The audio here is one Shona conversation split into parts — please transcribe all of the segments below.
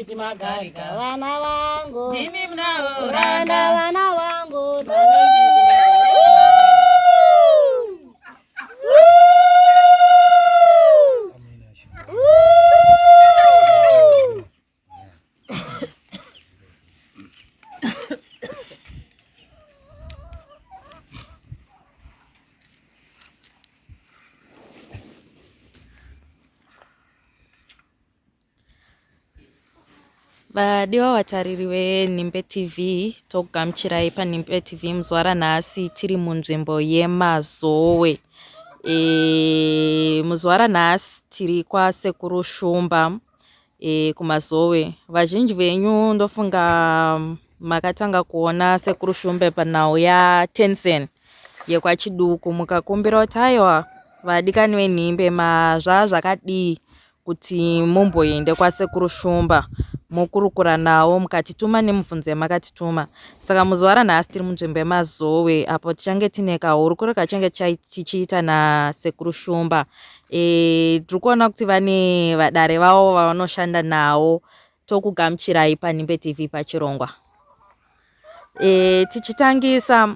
titi magarika vana vangu nini mnao randa vana vangu vadiwa vatariri Nimbe TV tokugamuchirai paNimbe TV muzwara nhasi tiri munzvimbo yeMazowe. Muzwara nhasi tiri kwasekuru Shumba kuMazowe. Vazhinji venyu ndofunga makatanga kuona sekuru Shumba panhau yaTensen yekwaChiduku mukakumbira kuti aiwa vadikani veNimbe zvakadii kuti mumboende kwasekuru Shumba mukurukura nawo mukatituma nemubvunzo yamakatituma. Saka muzwara nhasi tiri munzvimbo yeMazowe apo tichange tine kahurukuro kachange tichiita nasekuru Shumba. Tiri kuona kuti vane vadare vavo vavanoshanda nawo. Tokugamuchirai paNimbe TV paChirongwa. Tichitangisa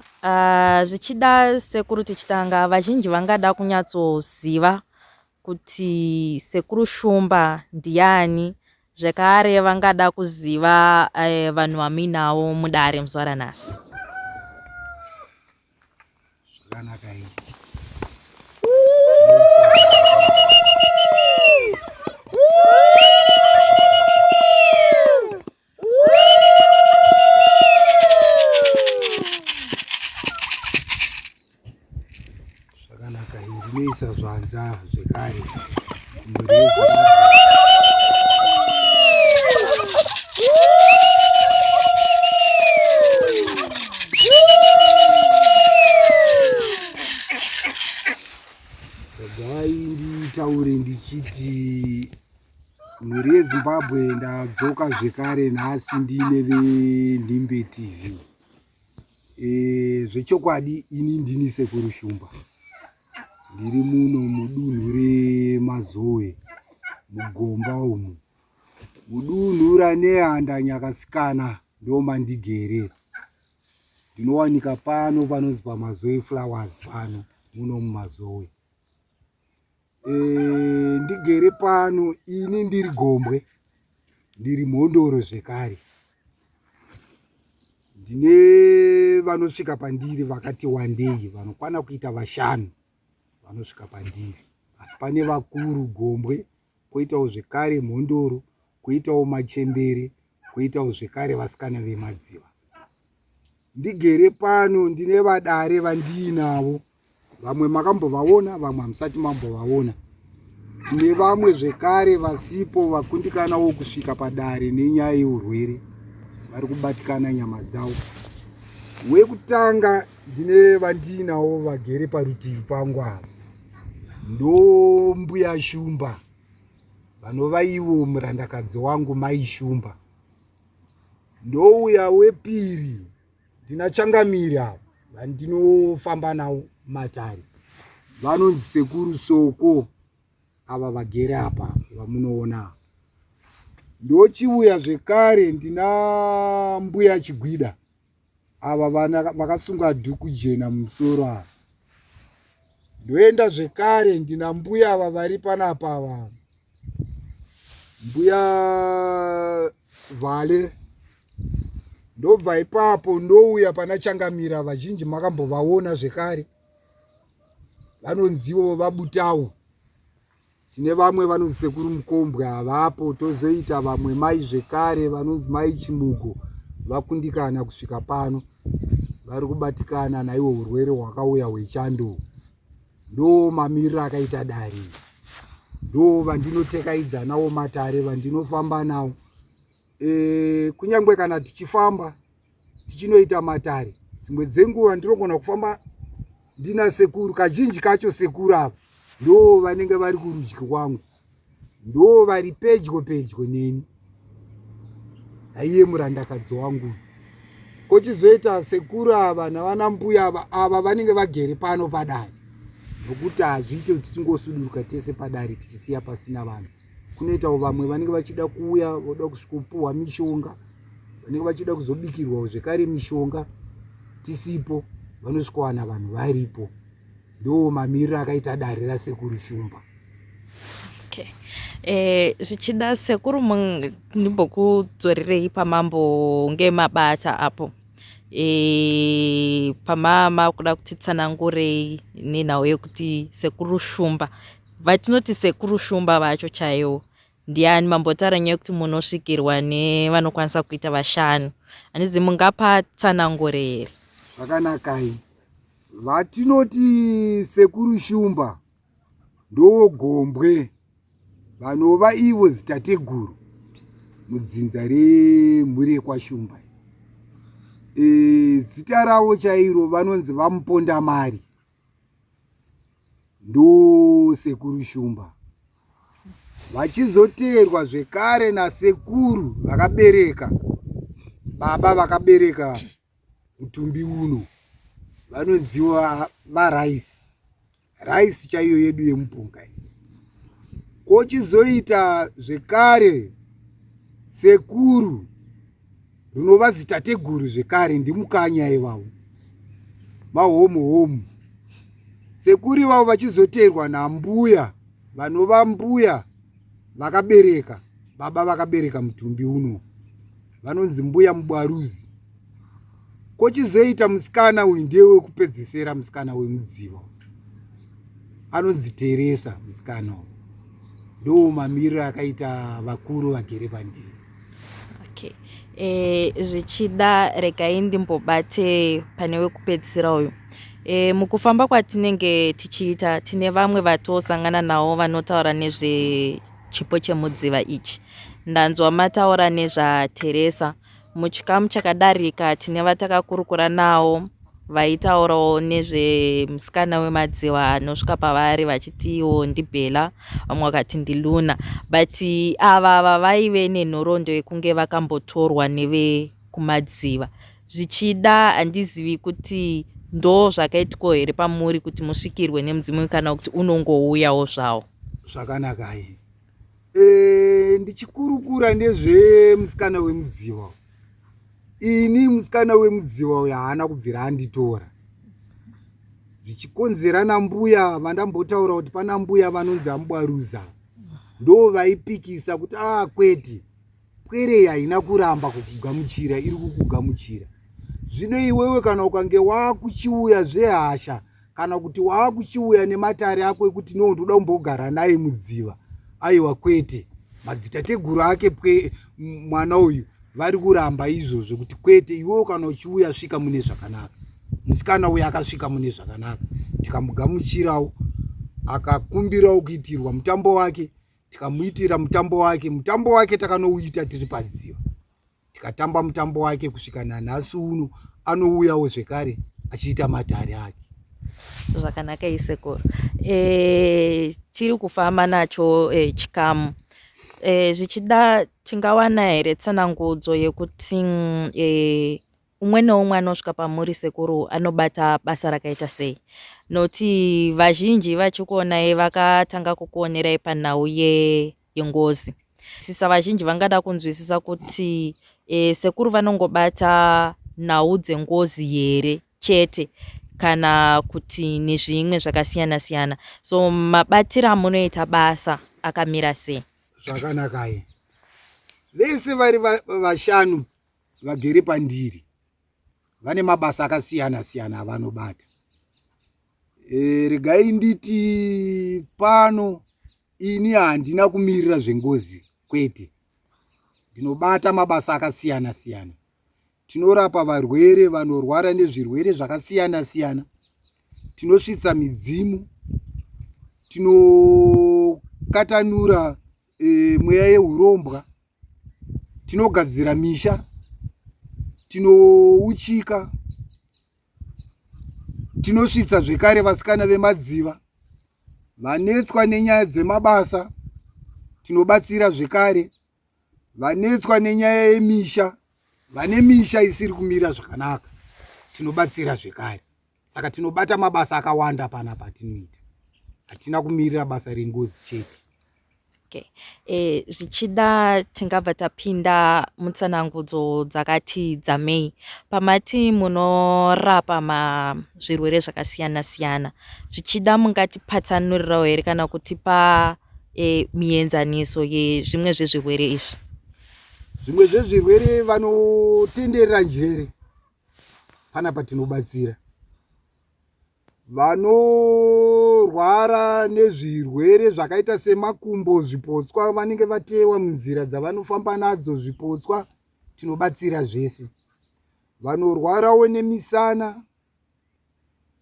zvichida sekuru tichitanga vazhinji vangada kunyatsoziva kuti sekuru Shumba ndiani, zvekare vangada kuziva vanhu vamuinawo mudare muzwara nhasi. Zvakanaka iyi. Zvakanaka iyi ndinoisa zvanza zvekare mureza. Taure ndichiti mwiri yeZimbabwe ndadzoka zvekare nhasi ndine veNimbe TV. Zvechokwadi ini ndini sekuru Shumba. Ndiri muno mudunhu reMazowe mugomba umu. Mudunhu ranehanda Nyakasikana ndomandigere. Ndinowanika pano panonzi paMazowe Flowers pano muno muMazowe. Ndigere pano ini ndiri Gombwe, ndiri Mhondoro zvekare. Ndine vanosvika pandiri vakati wandei, vanokwana kuita 5 vanosvika pandiri. Asi pane vakuru Gombwe, koitawo zvekare Mhondoro, koitawo Machembere, koitawo zvekare vasikana veMadziva. Ndigere pano ndine vadare vandiinavo. Vamwe makambovaona, vamwe hamusati mambovaona. Tine vamwe zvekare vasipo vakundikanawo kusvika padare nenyaya yeurwere. Vari kubatikana nyama dzavo. Wekutanga ndine vandiinawo vagere parutivi pangu apa. Ndo mbuya Shumba, vanova ivo murandakadzi wangu Mai Shumba. Ndouya wepiri ndina Changamiri apa vandinofamba nawo matare. Vanonzi sekuru Soko ava vagere apa vamunoona. Ndochiuya zvekare ndina mbuya Chigwida ava vana vakasunga dhuku jena mumusoro ava. Ndoenda zvekare ndina mbuya ava vari panapa ava. Mbuya Vale. Ndobva ipapo ndouya pana Changamira, vazhinji makambovaona zvekare. Vanonzivo vaButawu. Tine vamwe vanonzi sekuru Mukombwe avapo, tozoita vamwe mai zvekare vanonzi Mai Chimugo vakundikana kusvika pano. Vari kubatikana naiwo urwere hwakauya hwechando. Ndo mamiriro akaita dare. Ndo vandinotekaidza nawo matare, vandinofamba nawo. Kunyangwe kana tichifamba tichinoita matare, dzimwe dzenguva ndinogona kufamba ndina sekuru. Kazhinji kacho sekuru ava ndo vanenge vari kurudyi kwangu, ndo vari pedyo neni. Aiye murandakadzi wangu. Kochizoita sekuru ava navana mbuya ava vanenge vagere pano padare, nokuti hazviite kuti tingosuduruka tese padare tichisiya pasina vanhu. kunoitawo vamwe vanenge vachida kuuya voda kupuhwa mishonga, vanenge vachida kuzobikirwa zvekare mishonga tisipo, vanosvikowana vanhu varipo. Ndo mamiriro akaita dare rasekuru Shumba. Zvichida sekuru ndimbokudzorerei pamambo ngemabata apo. Pamama kuda kutitsanangurei nenhau yekuti sekuru Shumba, vatinoti sekuru Shumba vacho chaiwo ndiani? Mambotaura nyaya yekuti munosvikirwa nevanokwanisa kuita vashanu, handizi mungapa tsanangure here? Zvakanakai. Vatinoti sekuru Shumba ndo Gombwe, vanova ivo zitateguru mudzinza remhuri yekwaShumba. Zita ravo chairo vanonzi vaMupondamari, ndo sekuru Shumba. Vachizoteerwa zvekare nasekuru vakabereka, baba vakabereka mutumbi uno, vanonziwa vaRaisi. Raisi chaiyo yedu yemupunga. Kochizoita zvekare sekuru runova zitateguru zvekare ndimukanya ivavo, mahomu. Sekuru ivavo vachizoteerwa nambuya, vanova mbuya vakabereka, baba vakabereka mutumbi uno, vanonzi mbuya Mubwaruzi. Kochizoita musikana uyu ndiye wekupedzisira, musikana wemudziva, anonzi Teresa musikana uyu. Ndo mamiriro akaita vakuru vagere pandiri. Zvichida regai ndimbobate pane wekupedzisira uyu. Mukufamba kwatinenge tichiita tine vamwe vatosangana navo vanotaura nezvechipo chemudziva ichi. Ndanzwa mataura nezvaTeresa. Muchikamu chakadarika tine vatakakurukura navo vaitaurawo nezvemusikana wemadziva anosvika pavari vachitiwo ndiBhela, vamwe vakati ndiLuna, but ava vaive nenhoroondo yekunge vakambotorwa nevekumadziva. Zvichida handizivi kuti ndo zvakaitiko here pamuri kuti musvikirwe nemudzimu kana kuti unongouyawo zvawo. Zvakanakai. Ndichikurukura nezvemusikana wemudziva. Ini musikana wemudziva uyu haana kubvira anditora. Zvichikonzera nambuya vandambotaura kuti pana mbuya vanonzi Mubwaruza, ndo vaipikisa kuti kwete, kwerei haina kuramba kukugamuchira, iri kukugamuchira. Zvino iwewe kana ukange wakuchiuya zvehasha, kana kuti wakuchiuya nematare ako ekuti no ndoda kumbogara naye mudziva, aiwa kwete, madzitateguru ake mwana uyu vari kuramba izvozvo kuti kwete, iwewe kana uchiuya svika mune zvakanaka. Musikana uyu akasvika mune zvakanaka, tikamugamuchirawo, akakumbirawo kuitirwa mutambo wake, tikamuitira mutambo wake takanouita tiri padziva, tikatamba mutambo wake kusvika nanhasi uno, anouyawo zvekare achiita matare ake. Zvakanaka isekuru. Tiri kufamba nacho chikamu. Zvichida tingawana here tsanangudzo yekuti umwe neumwe anosvika pamuri sekuru anobata basa rakaita sei? Noti vazhinji vachikuonai vakatanga kukuonerai panhau yengozi. Sisa vazhinji vangada kunzwisisa kuti sekuru vanongobata nhau dzengozi here chete kana kuti nezvimwe zvakasiyana-siyana. So mabatiro amunoita basa akamira sei? Zvakanakai. Vese vari vashanu vagere pandiri vane mabasa akasiyana-siyana avanobata. Regai nditi pano ini handina kumirira zvengozi kwete, ndinobata mabasa akasiyana-siyana. Tinorapa varwere vanorwara nezvirwere zvakasiyana-siyana, tinosvitsa midzimu, tinokatanura mweya yehurombwa, tinogadzira misha, tinouchika, tinosvitsa zvekare vasikana vemadziva, vanetswa nenyaya dzemabasa, tinobatsira zvekare, vanetswa nenyaya yemisha, vane misha isiri kumira zvakanaka, tinobatsira zvekare. Saka tinobata mabasa akawanda pana patinoita. Hatina kumirira basa rengozi chete. Okay. Zvichida tingabva tapinda mutsanangudzo dzakati dzamei. Pamati munorapa zvirwere zvakasiyana siyana. Zvichida mungatipatsanurirawo here kana kutipa mienzaniso yezvimwe zvezvirwere izvi. Zvimwe zvezvirwere vanotenderera njere pana patinobatsira. Vanorwara nezvirwere zvakaita semakumbo, zvipotswa, vanenge vatewa munzira dzavanofamba nadzo zvipotswa, tinobatsira zvese. Vanorwarawo nemisana,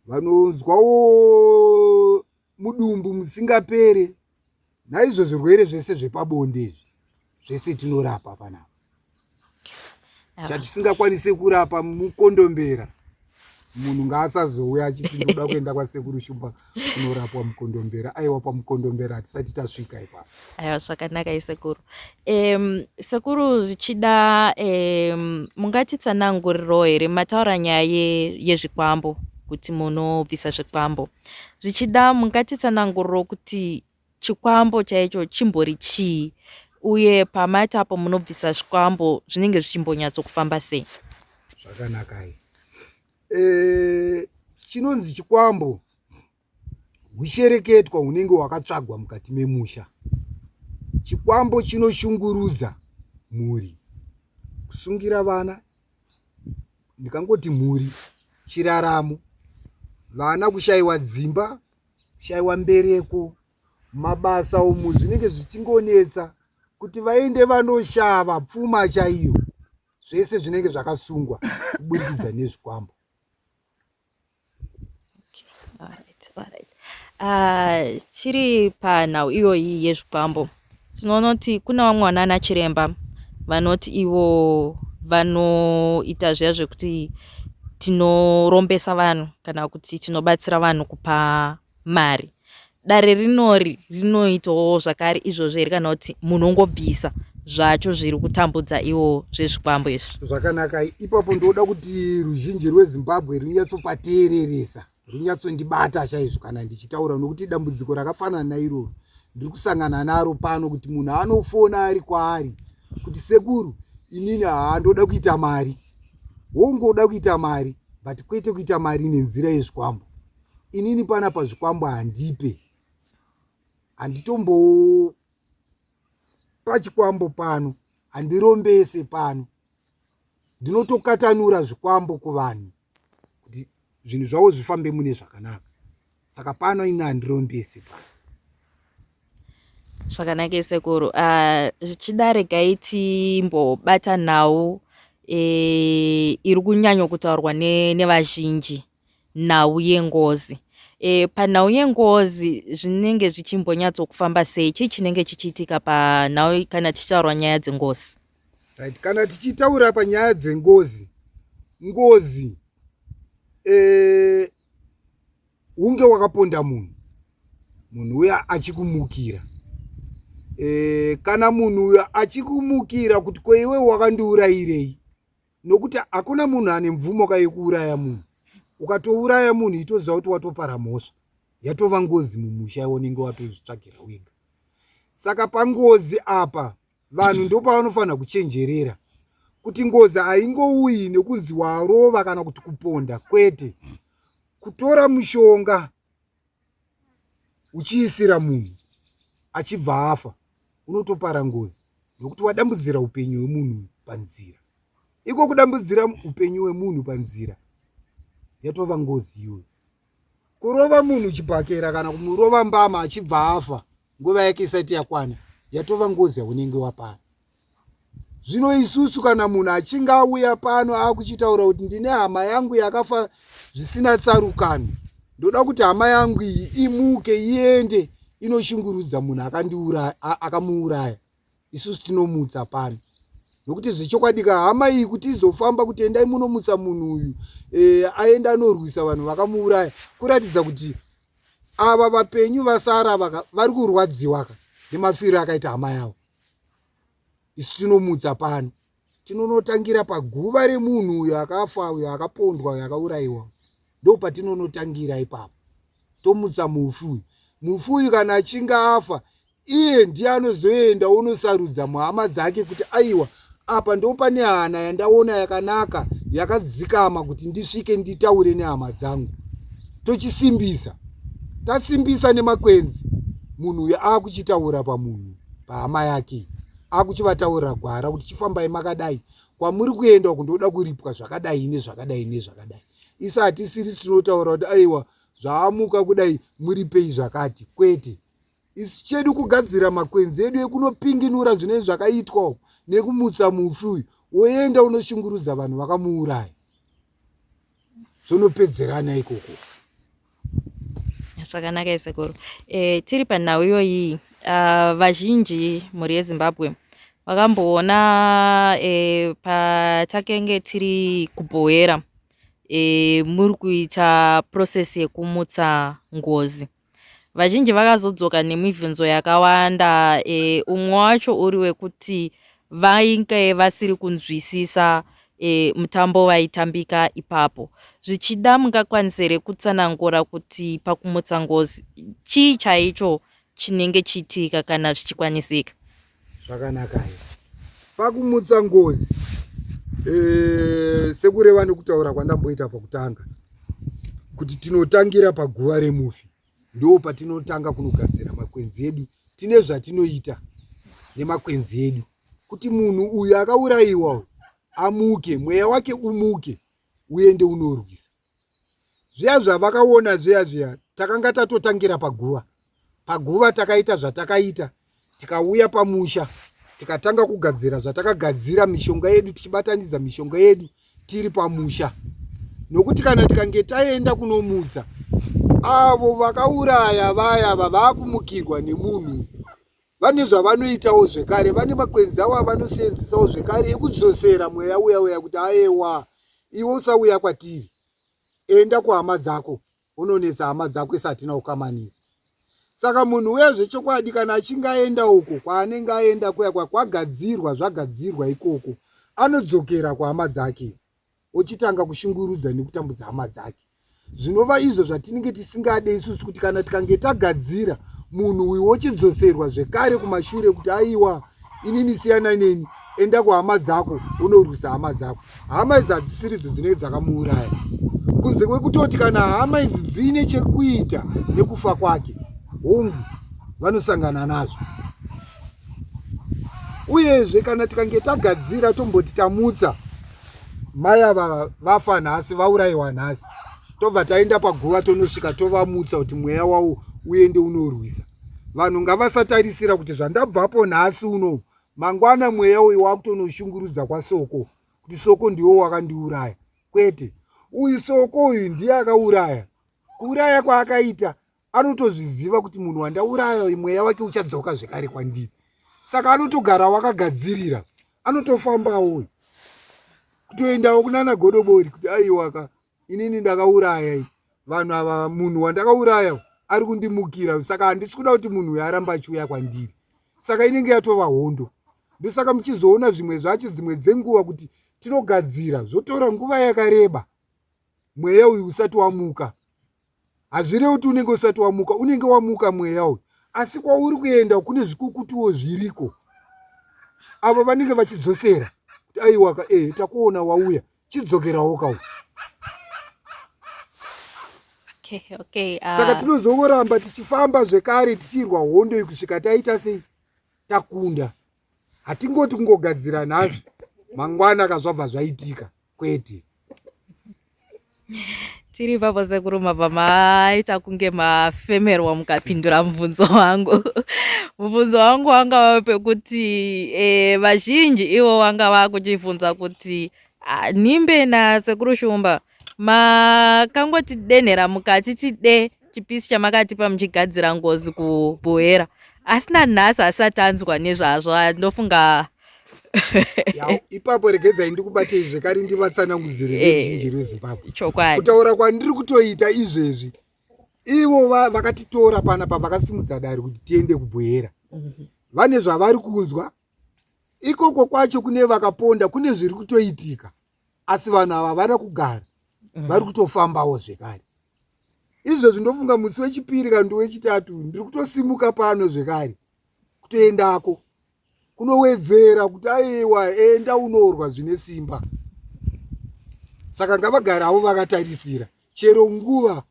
vanonzwawo mudumbu musingapere, naizvo zvirwere zvese zvepabonde zvese tinorapa panapa. Chatisingakwanise kurapa mukondombera, munhu ngaasazouya achiti ndoda kuenda kwasekuru Shumba kunorapwa mukondombera. Aiwa, pamukondombera hatisati tasvika ipapo. Aiwa, zvakanaka sekuru. Sekuru, zvichida mungatitsanangurirawo here, mataura nyaya yezvikwambo kuti munobvisa zvikwambo. Zvichida mungatitsanangurirawo kuti chikwambo chaicho chimbori chii, uye pamati apo munobvisa zvikwambo zvinenge zvichimbonyatsokufamba sei? Zvakanaka. Chinonzi chikwambo hushereketwa hunenge hwakatsvagwa mukati memusha. Chikwambo chinoshungurudza mhuri, kusungira vana, ndikangoti mhuri, chiraramo, vana kushayiwa dzimba, kushayiwa mbereko, mabasa umu zvinenge zvichingonetsa kuti vaende vanoshava pfuma chaiyo. Zvese zvinenge zvakasungwa kuburikidza nezvikwambo. Tiri panhau iyoyi yezvikwambo, tinoona kuti kuna vamwe vanana chiremba vanoti ivo vanoita zviya zvekuti tinorombesa vanhu kana kuti tinobatsira vanhu kupa mari. Dare rinori rinoitawo zvakare izvozvo here kana kuti munongobvisa zvacho zviri kutambudza ivo zvezvikwambo izvi? Zvakanaka. Ipapo ndoda kuti ruzhinji rweZimbabwe runyatsopateereresa, runyatsondibata chaizvo kana ndichitaura, nokuti dambudziko rakafanana nairo ndiri kusangana naro pano, kuti munhu anofona ari kwaari kuti sekuru, inini ndoda kuita mari. Wongoda kuita mari, but kwete kuita mari nenzira yezvikwambo. Inini pana pazvikwambo handipe, handitombo pachikwambo pano, handirombese pano, ndinotokatanura zvikwambo kuvanhu kuti zvinhu zvavo zvifambe mune zvakanaka. Saka pano ini handirombese pano. Zvakanaka sekuru. Zvichida regai timbobata nhau iri kunyanya kutaurwa nevazhinji, nhau yengozi. Panhau yengozi zvinenge zvichimbonyatsokufamba sei? Chii chinenge chichiitika panhau kana tichitaura nyaya dzengozi? Right. Kana tichitaura panyaya dzengozi, ngozi hunge wakaponda munhu uya achikumukira, kana munhu uya achikumukira kuti kweiwe wakandiurayirei, nokuti hakuna munhu ane mvumo kaikuuraya munhu. Ukatouraya munhu itoziva kuti watopara mhosva, yatova ngozi mumusha unenge watozvitsvagira wega. Saka pangozi apa vanhu ndopavanofanira kuchenjerera kuti ngozi haingouyi nekunzi warova kana kuti kuponda, kwete. Kutora mushonga uchiisira munhu achibva afa, unotopara ngozi, nokuti wadambudzira upenyu hwemunhu panzira. Iko kudambudzira upenyu hwemunhu panzira yatova ngozi iyoyo. Kurova munhu chibhakera kana kumurova mbama achibva afa nguva yake isati yakwana, yatova ngozi yaunenge wapara. Zvino isusu kana munhu achinge auya pano akuchitaura kuti ndine hama yangu yakafa zvisina tsarukano, ndoda kuti hama yangu iyi imuke iende inoshungurudza munhu akamuuraya, isusu tinomutsa pano. Nokuti zvichokwadika hama iyi kuti izofamba kuti endai munomutsa munhu uyu aenda anorwisa vanhu vakamuuraya, kuratidza kuti ava vapenyu vasara vari kurwadziwa nemafiro akaita hama yavo. Isu tinomutsa pano, tinonotangira paguva remunhu uyo akafa, uyo akapondwa, uyo akaurayiwa, ndo patinonotangira ipapo. Tomutsa mufu uyu. Mufu uyu kana achinge afa, iye ndiye anozoenda unosarudza muhama dzake kuti aiwa apa ndo pane hana yandaona yakanaka yakadzikama kuti ndisvike nditaure nehama dzangu. Tochisimbisa, tasimbisa nemakwenzi, munhu uyu akuchitaura pamunhu pahama yake, akuchivataurira gwara kuti chifambai makadai, kwamuri kuenda kundoda kuripwa zvakadai nezvakadai nezvakadai. Isa hatisiri tinotaura kuti aiwa zvaamuka kudai muripei zvakati, kwete. Isi chedu kugadzira makwenzi edu ekunopinginura zvine zvakaitwa nekumutsa mufi uyu woenda unoshungurudza vanhu vakamuuraya. Zvonopedzerana ikoko. Zvakanaka sekuru. Tiri panhau iyoyi vazhinji mhuri yeZimbabwe vakamboona patakenge tiri kubhoera muri kuita process yekumutsa ngozi. Vazhinji vakazodzoka nemibvunzo yakawanda, umwe wacho uri wekuti vainge vasiri kunzwisisa mutambo vaitambika ipapo. Zvichida mungakwanisire kutsanangura kuti pakumutsa ngozi chii chaicho chinenge chiitika kana zvichikwanisika? Zvakanaka here. Pakumutsa ngozi sekureva nekutaura kwandamboita pakutanga kuti tinotangira paguva remufi, ndo patinotanga kunogadzira makwenzi edu. Tine zvatinoita nemakwenzi edu kuti munhu uyu akaurayiwa amuke, mweya wake umuke, uende unorwisa. Zviya zvavakaona zviya takanga tatotangira paguva takaita zvatakaita, tikauya pamusha tikatanga kugadzira zvatakagadzira, mishonga yedu tichibatanidza mishonga yedu tiri pamusha. Nokuti kana tikange taenda kunomutsa avo vakauraya vaya vavakumukirwa nemunhu, vane zvavanoitawo zvekare, vane makwenzi avo avanoseenzesawo zvekare ekudzosera mweya uya kuti ayewa iwe usauya kwatiri, enda kuhama dzako unonetsa hama dzako isatina ukamanisa. Saka munhu wezvechokwadi kana achinge aenda uko kwaanenge aenda kuya kwagadzirwa zvagadzirwa ikoko, anodzokera kuhama dzake ochitanga kushungurudza nekutambudza hama dzake. Zvinova izvo zvatinenge tisingade isusu, kuti kana tikange tagadzira munhu uyu wochidzoserwa zvekare kumashure kuti aiwa inini siyana neni, enda kuhama dzako unorwisa hama dzako. Hama idzi hadzisiridzo dzinenge dzakamuuraya, kunze kwekutoti kana hama idzi dzine chekuita nekufa kwake, hongu vanosangana nazvo. Uyezve kana tikange tagadzira tomboti tamutsa mai ava vafa nhasi, vaurayiwa nhasi, tobva taenda paguva tonosvika tovamutsa kuti mweya wavo uende unorwisa. Vanhu ngavasatarisira kuti zvandabvapo nhasi uno mangwana mweya uyu wakutonoshungurudza kwasoko, kuti soko ndiwo wakandiuraya. Kwete, uyu soko uyu ndiye akauraya. Kuuraya kwaakaita anotozviziva kuti munhu wandauraya mweya wake uchadzoka zvekare kwandiri. Saka anotogara wakagadzirira, anotofambawo kutoendawo kunana godobori kuti aiwaka inini ndakauraya vanhu ava, munhu wandakauraya ari kundimukira, saka handisi kuda kuti munhu uyu aramba achiuya kwandiri. Saka inenge yatova hondo. Ndosaka muchizoona zvimwe zvacho dzimwe dzenguva kuti tinogadzira zvotora nguva yakareba mweya uyu usati wamuka. Hazvirevi kuti unenge usati wamuka, unenge wamuka mweya uyu, asi kwauri kuenda kune zvikukutuwo zviriko. Avo vanenge vachidzosera kuti aiwaka takuona wauya, chidzokerawo kauya. Okay. Saka tinozoramba tichifamba zvekare tichirwa hondo iyi kusvika taita sei takunda. Hatingoti kungogadzira nhasi mangwana kazvabva zvaitika, kwete. Tiri papo sekuru mabva maita kunge mafemerwa mukapindura mubvunzo wangu. Mubvunzo wangu wanga wave pekuti vazhinji ivo vanga vakuchibvunza kuti nimbe nasekuru Shumba makangoti denhera mukati tide chipisi chamakatipa muchigadzira ngozi kubhoera, asina nhasi asati anzwa nezvazvo. Ndofunga ipapo regedzai ndikubatei zvekare ndivatsanangudzire veruzhinji rweZimbabwe. Chokwadi kutaura kwandiri kutoita izvezvi, ivo vakatitora panapa vakasimudza dari kuti tiende kubhoera. Vane zvavari kunzwa ikoko kwacho, kune vakaponda, kune zviri kutoitika, asi vanhu ava vana kugara, vari kutofambawo zvekare. Izvezvi ndofunga musi wechipiri kana wechitatu ndiri kutosimuka pano zvekare kutoendako kunowedzera kuti aiwa enda unorwa zvine simba. Saka ngavagarawo vakatarisira chero nguva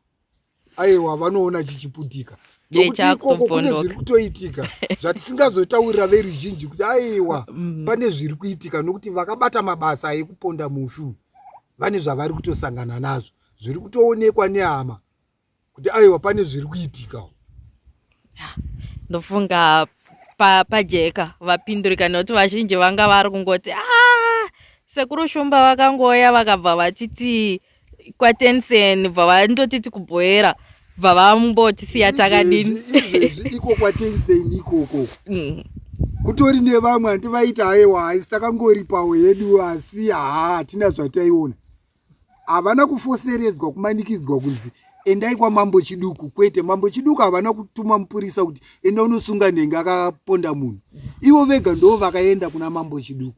aiwa vanoona chichiputika. Nokuti ikoko kune zviri kutoitika zvatisingazotaurira veruzhinji kuti aiwa pane zviri kuitika, nokuti vakabata mabasa ekuponda mushu vane zvavari kutosangana nazvo zviri kutoonekwa nehama kuti aiwa pane zviri kuitika. Ndofunga pajeka vapindurika nokuti vazhinji vanga vari kungoti sekuru Shumba vakangoya vakabva vatiti kwaTensen bva vandotiti kubhoera bva vambotisiya takadini iko kwaTensen ikoko kutori nevamwe handivaita aiwa haisi takangori pawo yedu asi hatina zvataiona. Havana kufoseredzwa kumanikidzwa kunzi endai kwaMambo Chiduku. Kwete, Mambo Chiduku havana kutuma mupurisa kuti enda unosunga nhenga akaponda munhu. Ivo vega ndo vakaenda kuna Mambo Chiduku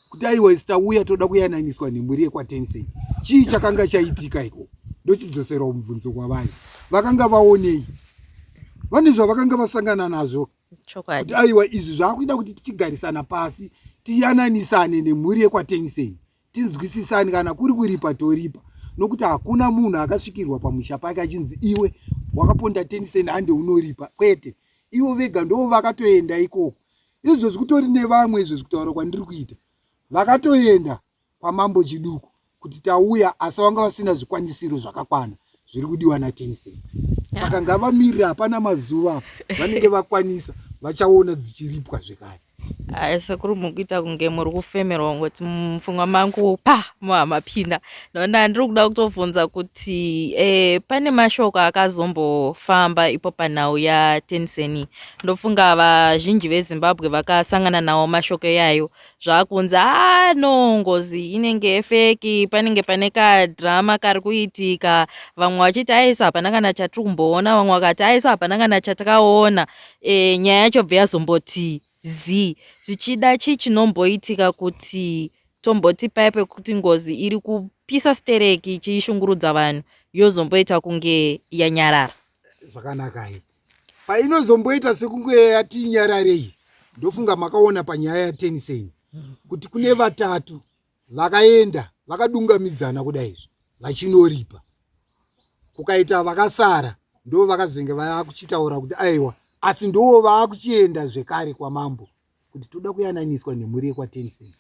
kuti aiwa isitauya toda kuyananiswa nemhuri yekwaTensen. Chii chakanga chaitika iko? Ndochidzosera mubvunzo kwavari. Vakanga vaonei? Vane zvavakanga vasangana nazvo kuti aiwa izvi zvakuida kuti tichigarisana pasi tiyananisane nemhuri yekwaTensen, tinzwisisane kana kuri kuripa toripa, nokuti hakuna munhu akasvikirwa pamusha pake achinzi iwe wakaponda Tensen hande unoripa. Kwete, ivo vega ndo vakatoenda ikoko. Izvo zvikutori nevamwe izvo zvikutaura kwandiri kuita vakatoenda kwaMambo Chiduku kuti tauya, asi vanga vasina zvikwanisiro zvakakwana zviri kudiwa naTensen. Saka ngavamirira, hapana mazuva vanenge vakwanisa vachaona dzichiripwa zvekare. Sekuru mukuita kunge muri kufemerwa ngoti mupfungwa mangu muhamapinda. Ndoenda ndiri kuda kutobvunza kuti pane mashoko akazombofamba ipo panhau yaTensen. Ndofunga vazhinji veZimbabwe vakasangana nawo mashoko yayo zvakunzi no ngozi inenge feki, panenge pane kadhirama kari kuitika. Vamwe vachiti aisa hapana kana chatiri kumboona, vamwe vakati aisa hapana kana chatakaona. Nyaya yacho bva yazomboti zvichida chii chinomboitika kuti tomboti paipe kuti ngozi iri kupisa stereki ichishungurudza vanhu yozomboita kunge yanyarara. Zvakanaka iyi painozomboita sekunge yati nyararei. Ndofunga makaona panyaya yaTensen kuti kune vatatu vakaenda vakadungamidzana kudaizvo vachinoripa, kukaita vakasara ndo vakazenge vakuchitaura kuti aiwa asi ndo vakuchienda zvekare kwaMambo kuti toda kuyananiswa nemhuri yekwaTensen.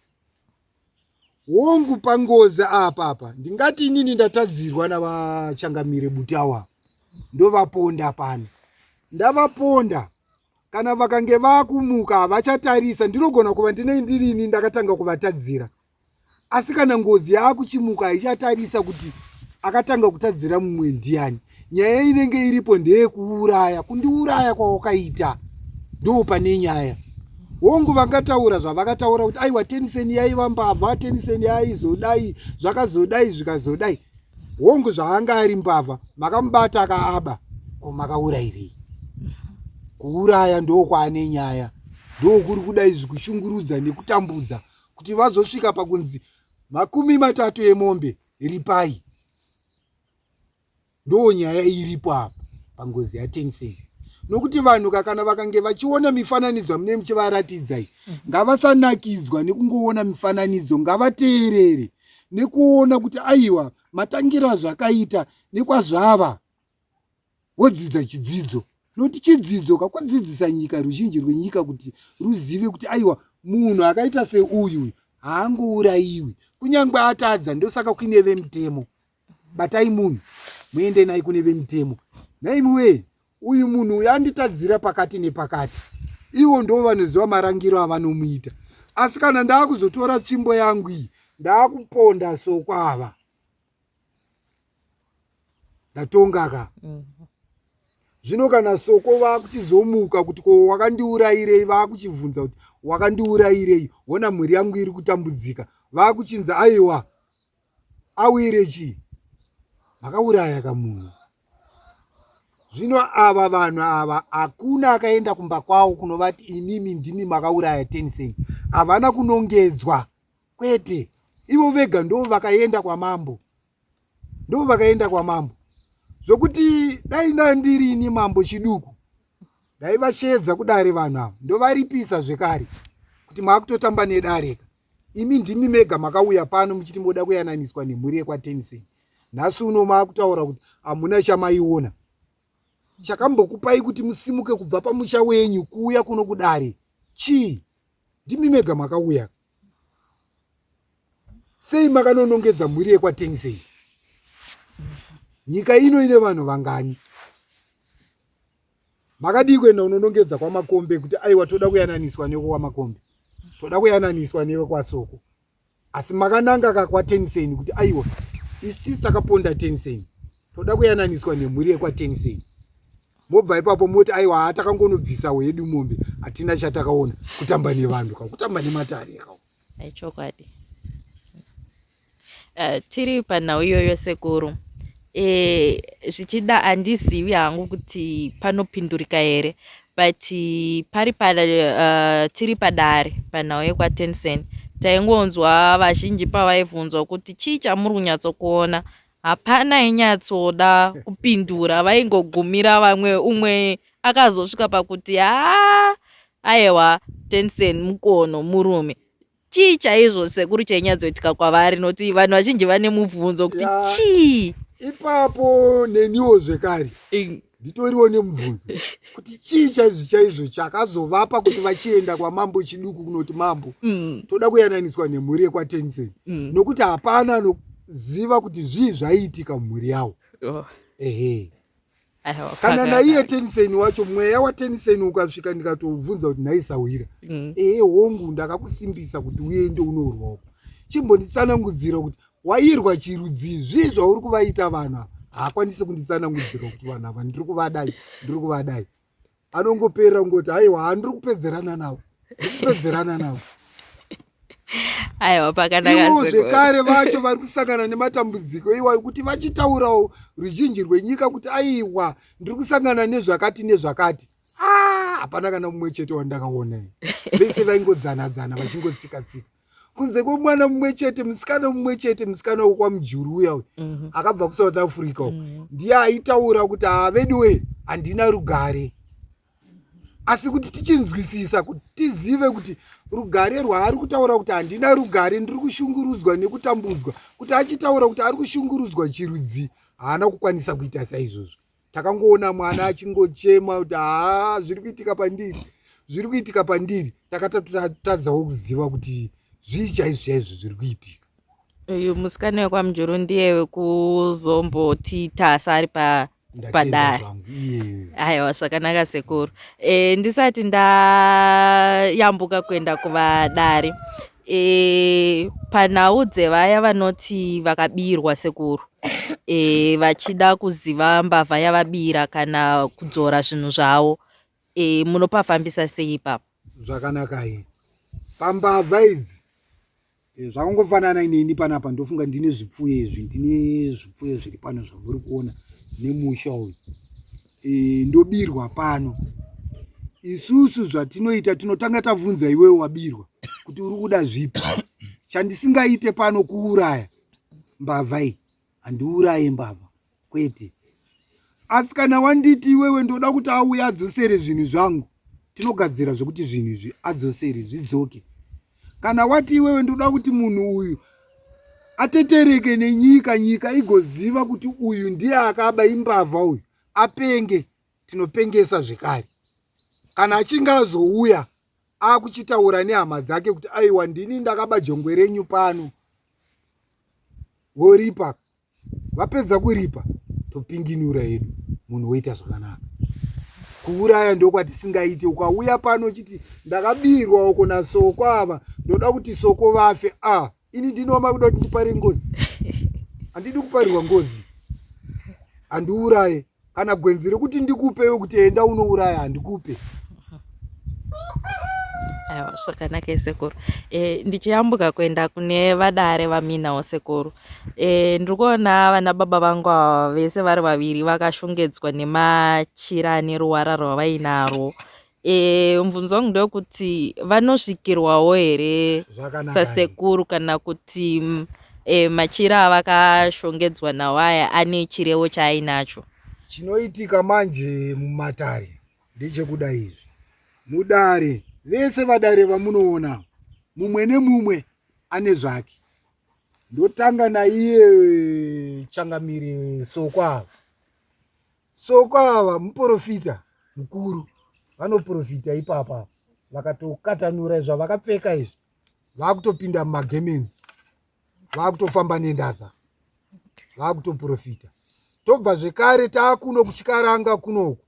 Wongu pangozi apa ndingati inini ndatadzirwa navachangamire Butawa, ndo vaponda pano. Ndavaponda kana vakange vakumuka vachatarisa, ndinogona kuva ndirini ndakatanga kuvatadzira, asi kana ngozi yakuchimuka haichatarisa kuti akatanga kutadzira mumwe ndiani. Nyaya inenge iripo ndeyekuuraya, kundiuraya kwawakaita ndo pane nyaya. Wongu vangataura zvavakataura kuti aiwa Tensen yaiva mbavha, Tensen yaizodai zvakazodai zvikazodai. Wongu zvaanga ari mbavha makamubata akaaba makaurayirei. Kuuraya ndo kwaane nyaya, ndo kuri kudai zvikushungurudza nekutambudza kuti vazosvika pakunzi 30 emombe ripai. Ndo nyaya iripo apa pangozi yaTensen. Nokuti vanhu kana vakange vachiona mifananidzo mune muchivaratidza ngavasanakidzwa nekungoona mifananidzo, ngavateerere nekuona kuti aiwa matangira zvakaita nekwazvava wodzidza chidzidzo. Nokuti chidzidzo kakwadzidzisa nyika, ruzhinji rwenyika kuti ruzive kuti aiwa munhu akaita seuyu haangourayiwi kunyangwe atadza. Ndosaka kuine vemutemo, batai munhu muende naye kune vemutemo, naimuwe uyu munhu uyu anditadzira pakati nepakati. Ivo ndo vanoziva marangiro avanomuita. Asi kana ndaakuzotora tsvimbo yangu iyi ndaakuponda sokwava ndatonga ka. Zvino kana soko vakuchizomuka kuti ko wakandiurayirei, vakuchivhunza kuti wakandiurayirei, wona mhuri yangu iri kutambudzika, vakuchinza aiwa awire chii, makauraya kamunhu. Zvino ava vanhu ava hakuna akaenda kumba kwawo kunovati imimi ndimi makauraya Tensen. Havana kunongedzwa. Kwete, ivo vega ndo vakaenda kwaMambo, zvokuti dai ndirini Mambo Chiduku ndaivashedza kudare vanhu ava ndovaripisa zvekare kuti maakutotamba nedareka. Imi ndimi mega makauya pano muchiti moda kuyananiswa nemhuri yekwaTennyson. Nhasi uno maakutaura kuti hamuna chamaiona. Chakambokupai kuti musimuke kubva pamusha wenyu kuuya kuno kudare chii? Ndimi mega makauya. Sei makanonongedza mhuri yekwaTennyson? Nyika ino ine vanhu vangani? Makadii kuenda unonongedza kwaMakombe kuti aiwa toda kuyananiswa nekwaMakombe, toda kuyananiswa newekwasoko, asi makananga kwaTennyson kuti aiwa isi takaponda Tennyson, toda kuyananiswa nemhuri yekwaTennyson. Mobva ipapo moti aiwa takangonobvisa wedu mombe, hatina chatakaona kutamba nevanhu ka kutamba nematare ka. Chokwadi. Tiri panhau iyoyo sekuru, zvichida handizivi hangu kuti panopindurika here, but tiri padare panhau yekwaTennyson taingonzwa vazhinji pavaibvunzwa kuti chii chamuri kunyatsokuona. Hapana inyatsoda kupindura, vaingogumira vamwe, umwe akazosvika pakuti aiwa Tennyson mukono murume. Chii chaizvo sekuru chainyatsoitika kwavari, nokuti vanhu vazhinji vane mubvunzo kuti chii. Ipapo neniwo zvekare nditoriwo nemubvunzo kuti chii chaizvo chakazovapa kuti vachienda kwamambo chiduku kunoti mambo toda kuyananiswa nemhuri yekwaTennyson, nokuti hapana anoziva kuti zvii zvaiitika mumhuri yavo. Ehe, kana naiye Tennyson wacho, mweya waTennyson ukasvika ndikatovunza kuti nhaisawira, hongu ndakakusimbisa kuti uende unorwawo, chimbonditsanangudzira kuti wairwa chirudzi, zvii zvauri kuvaita vanhu. Haakwanisi kunditsanangudzira kuti vanhu ava ndiri kuvadai. Anongopera ngoti aiwa handiri kupedzerana navo, aiwa pakanaka. Ivo zvekare vacho vari kusangana nematambudziko iwayo kuti vachitaurawo ruzhinji rwenyika kuti aiwa ndiri kusangana nezvakati. Hapana kana mumwe chete wandakaona. Vese vaingodzana vachingotsika-tsika. Kunze kwemwana mumwe chete, musikana wokwaMujuru uya akabva kuSouth Africa, ndiye aitaura kuti veduwe handina rugare. Asi kuti tichinzwisisa kuti tizive kuti rugare rwaari kutaura kuti handina rugare, ndiri kushungurudzwa nekutambudzwa, kuti achitaura kuti ari kushungurudzwa chirudzi, haana kukwanisa kuita saizvozvo. Takangoona mwana achingochema kuti zviri kuitika pandiri. Takatatadzawo kuziva kuti zvii chaizvo zviri kuitika. Uyu musikana wekwaMujuru ndiye wekuzombotita ari padare. Aiwa zvakanaka sekuru. Ndisati ndayambuka kuenda kuvadare, panhau dzevaya vanoti vakabirwa sekuru, vachida kuziva mbavha yavabira kana kudzora zvinhu zvavo, munopafambisa sei ipapo? Zvakanaka here pambavha idzi, zvakangofanana inini panapa ndofunga ndine zvipfuyo zviri pano zvamuri kuona nemusha uyu, ndobirwa pano. Isusu zvatinoita tinotanga tabvunza iwewe wabirwa kuti uri kuda zvipi. Chandisingaite pano kuuraya mbavha iyi, handiuraye mbavha kwete. Asi kana wanditi iwewe ndoda kuti auya adzosere zvinhu zvangu, tinogadzira zvokuti zvinhu izvi adzosere zvidzoke. Kana wati iwewe ndoda kuti munhu uyu atetereke nenyika, nyika igoziva kuti uyu ndiye akaba imbavha uyu, apenge, tinopengesa zvekare. Kana achinge azouya akuchitaura nehama dzake kuti aiwa ndini ndakaba jongwe renyu pano, voripa. Vapedza kuripa topinginura yedu, munhu woita zvakanaka. Kuuraya ndokwatisingaiti. Ukauya pano chiti ndakabirwa uko nasoko ava, ndoda kuti soko vafe, ini ndinoma kuda kuti ndipare ngozi. Handidi kuparirwa ngozi, handiuraye. Kana gwenzi rekuti ndikupewo kuti enda unouraya, handikupe. Aiwa zvakanaka sekuru. Ndichiyambuka kuenda kune vadare vaminawo sekuru, ndiri kuona vana baba vangu ava vese vari vaviri vakashongedzwa nemachira ane ruvara rwavainarwo. Mubvunzo wangu ndewekuti vanosvikirwawo here sasekuru, kana kuti machira avakashongedzwa nawo aya ane chirevo chaainacho? Chinoitika manje mumatare ndechekuda izvi. Mudare vese vadare vamunoona mumwe nemumwe ane zvake. Ndotanga naiye Changamire Soko ava muprofita mukuru, vanoprofita ipapa, vakatokatanura zvavakapfeka izvi, vakutopinda mumagemenzi, vakutofamba nendaza, vakutoprofita. Tobva zvekare taakuno kuchikaranga kunoku,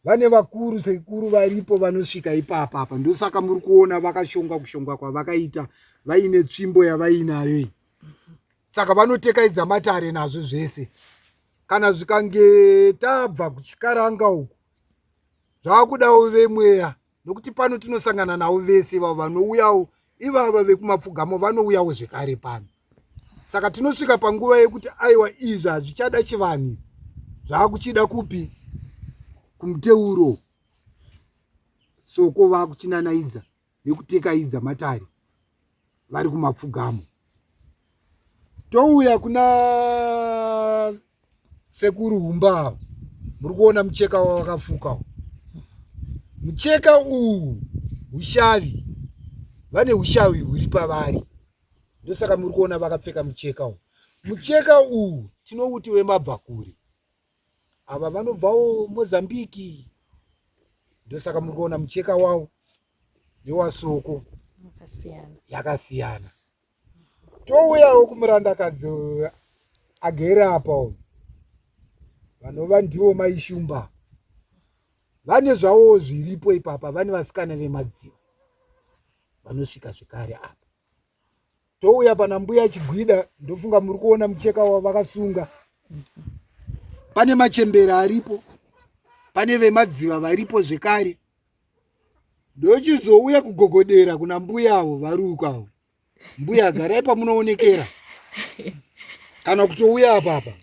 vane vakuru sekuru varipo vanosvika ipapa apa. Ndosaka muri kuona vakashonga kushonga kwavakaita vaine tsvimbo yavainayo. Saka vanotekaidza matare nazvo zvese. Kana zvikange tabva kuchikaranga uku, zvakudawo vemweya, nokuti pano tinosangana navo vese vavo vanouyawo, ivava vekumapfugamo vanouyawo zvekare pano. Saka tinosvika panguva yekuti aiwa izvi hazvichada chivanhu, zvakuchida kupi? Kumuteuro. Soko vakuchinanaidza nekutekaidza matare vari kumapfugamo. Touya kuna sekuru Humba, muri kuona mucheka wavakafuka. Mucheka uyu ushavi, vane ushavi huri pavari. Ndosaka muri kuona vakapfeka mucheka uyu. Mucheka uyu tinouti wemabvakuri. Ava vanobvawo Mozambique. Ndosaka muri kuona mucheka wavo newasoko yakasiyana. Touyawo kumurandakadzi agere apa, vanova ndivo maishumba. Vane zvavo zviripo ipapa, vane vasikana vemadziva vanosvika zvekare apa. Touya pana mbuya Chigwida, ndofunga muri kuona mucheka wavakasunga. Pane machembere aripo, pane vemadziva varipo zvekare. Ndochizouya kugogodera kuna mbuya avo varukavo. Mbuya garai pamunoonekera. Kana kutouya apapa.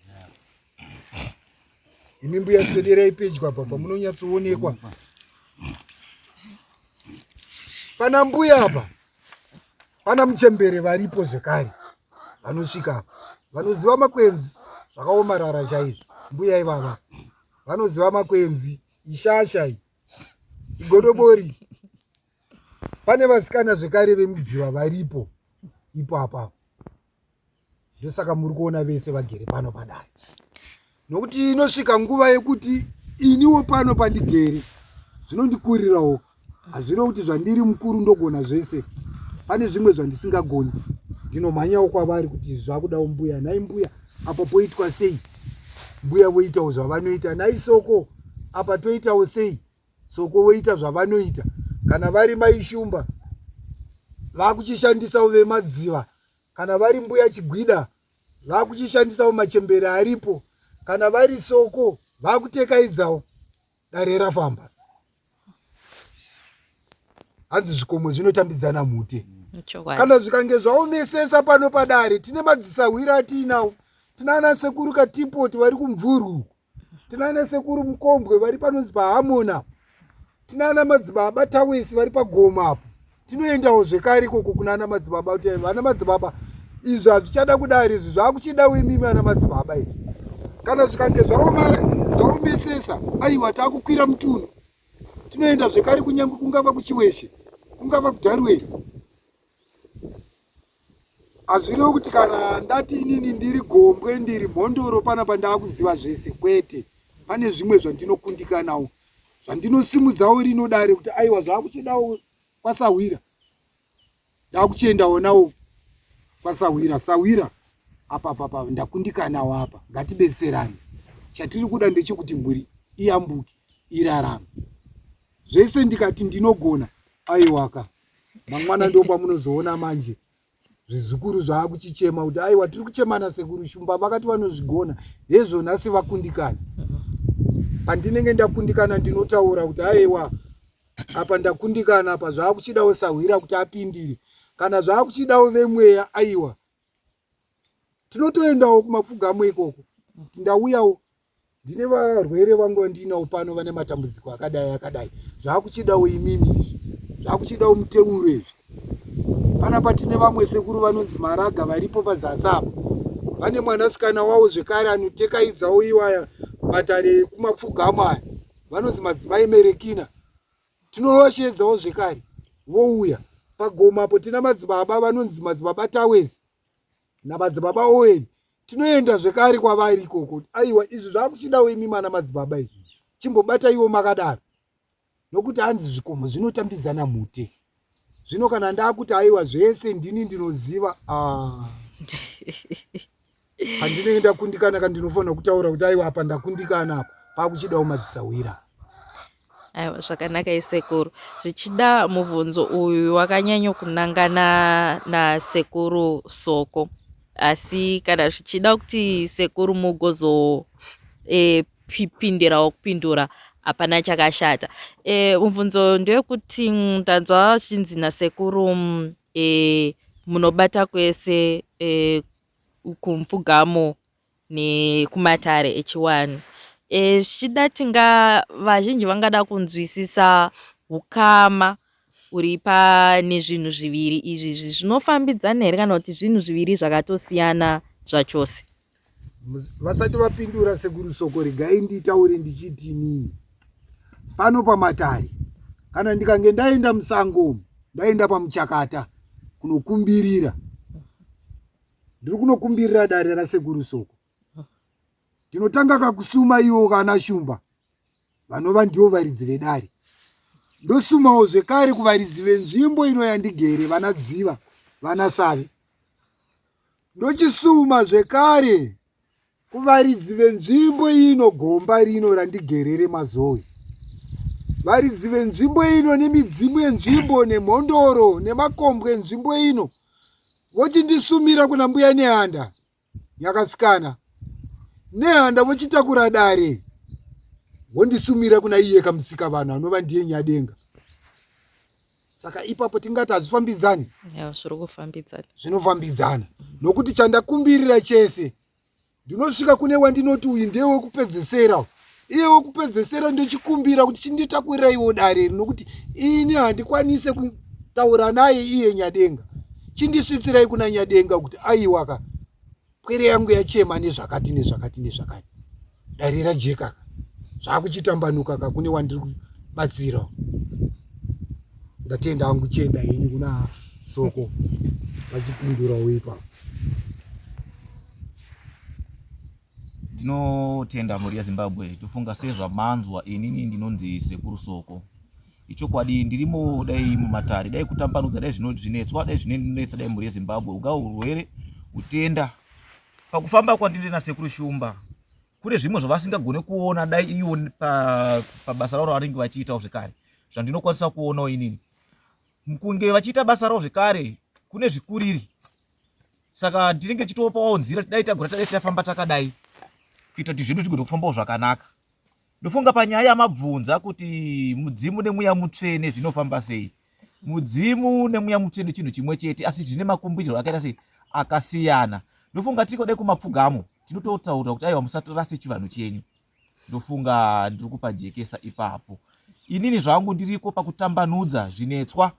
Imi mbuya sitoderai pedyo apa pamunonyatsoonekwa. Pana mbuya apa, pana muchembere varipo zvekare vanosvika. Vanoziva makwenzi zvakaomarara chaizvo. Mbuya ivava vanoziva makwenzi, ishasha, igodobori. Pane vasikana zvekare vemudziva varipo ipapa. Ndosaka muri kuona vese vagere pano padai. Nokuti inosvika nguva yekuti iniwo pano pandigere zvinondikurirawo. Hazvino kuti zvandiri mukuru ndogona zvese. Pane zvimwe zvandisingagoni. Ndinomhanyawo kwavari kuti zvakudawo mbuya. Nhai mbuya, apa poitwa sei? Mbuya voitawo zvavanoita. Nhai soko, apa toitawo sei? Soko voita zvavanoita. Kana vari maishumba, vakuchishandisawo vemadziva. Kana vari mbuya Chigwida, vakuchishandisawo machembere aripo. Kana vari soko, vakutekaidzawo. Dare rafamba. Hanzi zvikomo zvinotambidzana mhute. Kana zvikange zvaomesesa pano padare, tine madzisawira atiinawo. Tinana sekuru Katipoti vari kumvuru. Tinana sekuru Mukombwe vari panonzi paHamona. Tinana madzibaba Tawesi vari pagoma apo. Tinoendawo zvekare koko kunana madzibaba kuti vana madzibaba izvi hazvichada kudari, izvi zvakuchidawo imimi ana madzibaba izvi. Kana zvikange zvaomesesa, aiwa takukwira mutunhu. Tinoenda zvekare kunyange kungava kuChiweshe, kungava kuDarweri. Hazvirevo kuti kana ndati inini ndiri Gombwe, ndiri Mhondoro, pana pandakuziva zvese, kwete. Pane zvimwe zvandinokundikanawo, zvandinosimudzawo rinodare kuti aiwa zvakuchidawo kwaSawira. Ndakuchiendawo nawo kwaSawira. Sawira apa ndakundikanawo apa. Ngatibetserane. Chatiri kuda ndechekuti mhuri iyambuke, irarame. Zvese ndikati ndinogona, aiwaka. Mangwana ndo pamunozoona manje zvizukuru zvaakuchichema kuti aiwa tiri kuchemana sekuru Shumba vakati vanozvigona. Hezvo nhasi vakundikana. Pandinenge ndakundikana ndinotaura kuti aiwa apa ndakundikana apa zvakuchidawo Sawira kuti apindire. Kana zvakuchidawo vemweya, aiwa tinotoendawo kumapfugamo ikoko. Ndauyawo ndine varwere vangu vandinawo pano vane matambudziko akadai. Zvakuchidawo imimi izvi. Zvakuchidawo muteuro izvi. Pana patine vamwe sekuru vanonzi Maraga varipo pazasi apa. Vane mwanasikana wavo zvekare anotekaidzawo iwaya matare kumapfugamo aya. vanonzi madzimai merekina, tinovashedzawo zvekare vouya pagomapo. Tina madzibaba vanonzi madzibaba Tawezi namadzibaba Owen, tinoenda zvekare kwavari ikoko. Aiwa, izvi zvakuchidawo imi mana madzibaba izvi chimbobata iwo makadaro, nokuti hanzi zvikomo zvinotambidzana mute. Zvino kana ndakuti aiwa zvese ndini ndinoziva, handinoenda kundikana kana ndinofanira kutaura kuti aiwa apa ndakundikana apa pakuchidawo madzisawira. Aiwa, zvakanaka isekuru. Zvichida mubvunzo uyu wakanyanya kunangana nasekuru Soko, asi kana zvichida kuti sekuru mugozo pindirawo kupindura hapana chakashata. Mubvunzo ndewekuti ndanzwa chinzi nasekuru munobata kwese kumupfugamo nekumatare echiwanhu. Zvichida tinga vazhinji vangada kunzwisisa ukama uri pane zvinhu zviviri izvi zvinofambidzana here kana kuti zvinhu zviviri zvakatosiyana zvachose? Vasati vapindura sekuru Soko, regai nditaure ndichitini. Pano pamatare, kana ndikange ndaenda musango, ndaenda pamuchakata kunokumbirira, ndiri kunokumbirira dare rasekuru Soko, ndinotanga kakusuma iwo kana shumba vanova ndivo varidzi vedare. Ndosumawo zvekare kuvaridzi venzvimbo ino yandigere, vana Dziva, vana Save. Ndochisuma zvekare kuvaridzi venzvimbo ino Gomba rino randigere reMazowe, varidzi venzvimbo ino nemidzimu yenzvimbo nemhondoro nemakombwe enzvimbo ino. Vochindisumira kuna mbuya Nehanda Nyakasikana, Nehanda vochitakura dare vondisumira kuna iye kamusika vanhu anova ndiye Nyadenga. Saka ipapo tingati hazvifambidzani? Zviri kufambidzana. Zvinofambidzana, nokuti chandakumbirira chese ndinosvika kune wandinoti uyu ndiye wekupedzesera. Iye wekupedzesera ndochikumbira kuti chinditakurira iwo dare, nokuti ini handikwanise kutaura naye iye Nyadenga. Chindisvitsirai kuna Nyadenga kuti aiwaka pwere yangu yachema nezvakati nezvakati nezvakati, dare rajeka zvakuchitambanuka kakune wandiri kubatsira. Ndatenda hangu chenda henyu kuna Soko vachipindurawo ipapo. Tinotenda mhuri yaZimbabwe, tofunga sezvamanzwa inini ndinonzi sekuru Soko. Ichokwadi ndirimo dai mumatare, dai kutambanudza, dai zvinetswa, dai zvinonetsa dai mhuri yeZimbabwe, unga urwere, utenda. Pakufamba kwandiri nasekuru Shumba, kune zvimwe zvavasingagone kuona dai iwo pabasa ravo ravanenge vachiitawo zvekare, zvandinokwanisa kuonawo inini. Mukunge vachiita basa ravo zvekare, kune zvikuriri. Saka ndinenge chitopawo nzira dai tagora dai tafamba takadai, kuita kuti zvinhu zvigone kufambawo zvakanaka. Ndofunga panyaya yamabvunza kuti mudzimu nemweya mutsvene zvinofamba sei. Mudzimu nemweya mutsvene chinhu chimwe chete, asi zvine makumbiriro akaita sei akasiyana. Ndofunga tiko dai kumapfugamo tinototaura kuti aiwa musatorase chivanhu chenyu. Ndofunga ndiri kupajekesa ipapo. Inini zvangu ndiriko pakutambanudza zvinetswa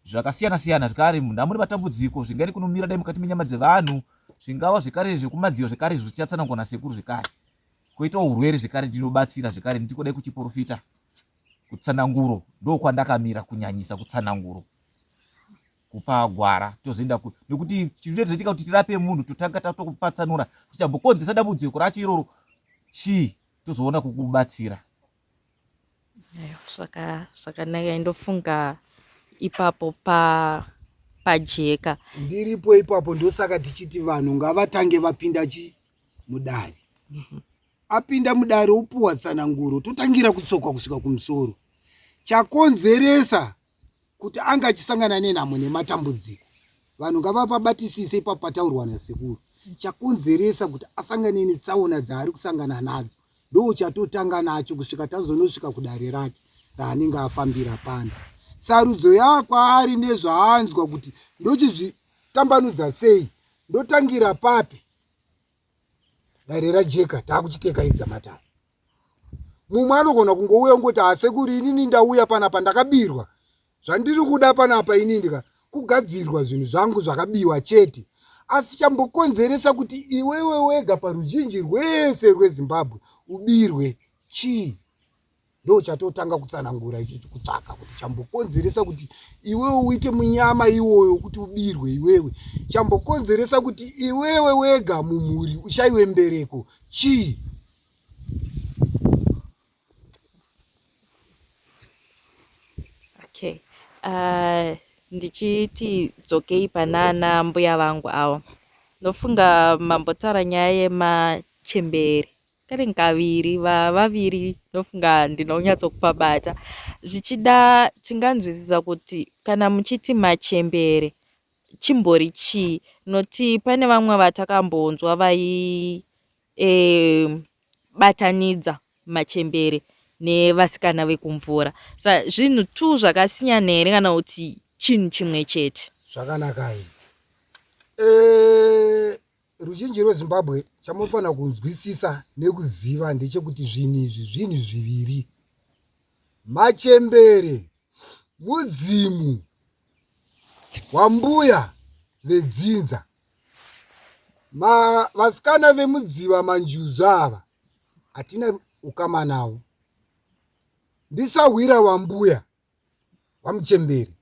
zvakasiyana siyana zvekare. Munhu amuri matambudziko zvingari kunomira dai mukati menyama dzevanhu, zvingawa zvekare zvekumadziro zvekare zvichatsanangwa nasekuru zvekare. Koitawo urwere zvekare ndinobatsira zvekare, ndiko dai kuchiprofita kutsananguro. Ndo kwandakamira kunyanyisa kutsananguro, kupa gwara tozoenda nekuti chinozoitika kuti tirape munhu totanga tatokupatsanura tichambokonzesa dambudziko racho iroro chii, tozoona kukubatsira. Zvakanaka. Ndofunga ipapo pajeka. Ndiripo ipapo, ndosaka tichiti vanhu ngavatange vapinda mudare. Apinda mudare upuwa tsananguro, totangira kutsoka kusvika kumusoro. Chakonzeresa kuti anga achisangana nenhamo nematambudziko, vanhu ngavapabatisise ipapo pataurwa nasekuru. Chakonzeresa kuti asangane netsaona dzaari kusangana nadzo ndo chatotanga nacho kusvika tazonosvika kudare rake raanenge afambira pano. Sarudzo yakwaari nezvaanzwa kuti ndochizvitambanudza sei, ndotangira papi, dare rajeka takuchitekaidza matare. Mumwe anogona kungouya ngoti asekuru inini ndauya panapa ndakabirwa, zvandiri kuda panapa inini kugadzirwa zvinhu zvangu zvakabiwa chete. Asi chambokonzeresa kuti iwewe wega paruzhinji rwese rweZimbabwe ubirwe chii? ndo chatotanga kutsanangura ichi kutsvaka kuti chambokonzeresa kuti iwewe uite munyama iwoyo kuti ubirwe iwewe, chambokonzeresa kuti iwewe wega mumhuri ushaiwe mbereko chii? Okay. Ndichiti dzokei panana mbuya vangu avo, ndofunga mambotaura nyaya yemachembere kari nkaviri vaviri, ndofunga ndinonyatsokupabata zvichida tinganzwisisa kuti kana muchiti machembere chimbori chii, noti pane vamwe vatakambonzwa batanidza machembere nevasikana vekumvura. Zvinhu tu zvakasiyana here kana kuti chinhu chimwe chete? Zvakanaka here. Ruzhinji rweZimbabwe chamunofanira kunzwisisa nekuziva ndechekuti zvinhu izvi zvinhu zviviri. Machembere mudzimu wambuya vedzinza. Vasikana vemudziva manjuzu ava hatina ukama nawo. Ndisahwira wambuya wamuchembere.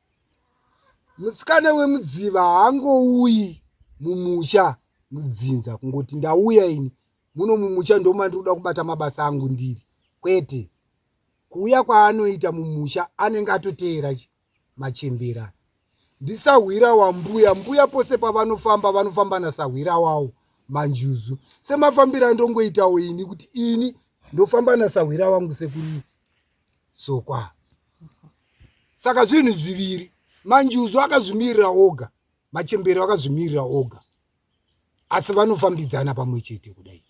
Musikana wemudziva haangouyi mumusha mudzinza kungoti ndauya ini muno mumusha ndomandikuda kubata mabasa angu ndiri, kwete. Kuuya kwaanoita mumusha anenge atoteera machembera. Ndisahwira wambuya, mbuya pose pavanofamba vanofamba nasahwira wawo manjuzu. Semafambira ndongoitawo ini kuti ini ndofamba nasahwira wangu sekuri sokwa. Saka zvinhu zviviri, manjuzu akazvimirira oga, machembere akazvimirira oga, asi vanofambidzana pamwe chete kudai.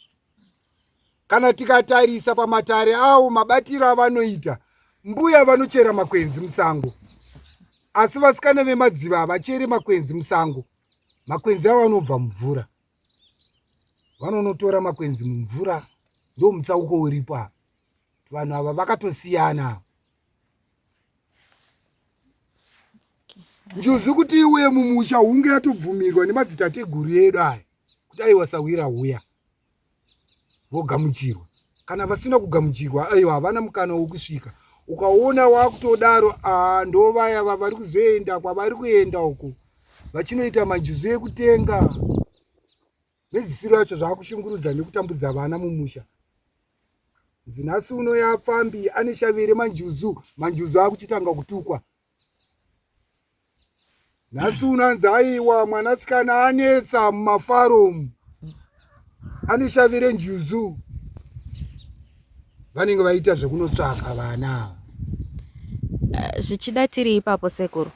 Kana tikatarisa pamatare avo mabatiro avanoita, mbuya vanochera makwenzi musango, asi vasikana vemadziva havacheri makwenzi musango. Makwenzi avo anobva mumvura, vanonotora makwenzi mumvura, ndo mutsauko uripo. Vanhu ava vakatosiyana. Njuzu kuti iwe mumusha hunge yatobvumirwa nemadzitateguru edu aya kuti aiwa sahwira huya vogamuchirwa. Kana vasina kugamuchirwa aiwa havana mukana wokusvika. Ukaona wakutodaro ndo vaya vari kuzoenda kwavari kuenda uko vachinoita manjuzu ekutenga nedzisiro yacho zvaakushungurudza nekutambudza vana mumusha. Zinhasi uno yapfambi ane shavere manjuzu, manjuzu akuchitanga kutukwa. Nhasi unanzi aiwa mwanasikana anetsa mumafaromu ane shavere njuzu. Vanenge vaita zvekunotsvaka vana. Zvichida tiri ipapo sekuru,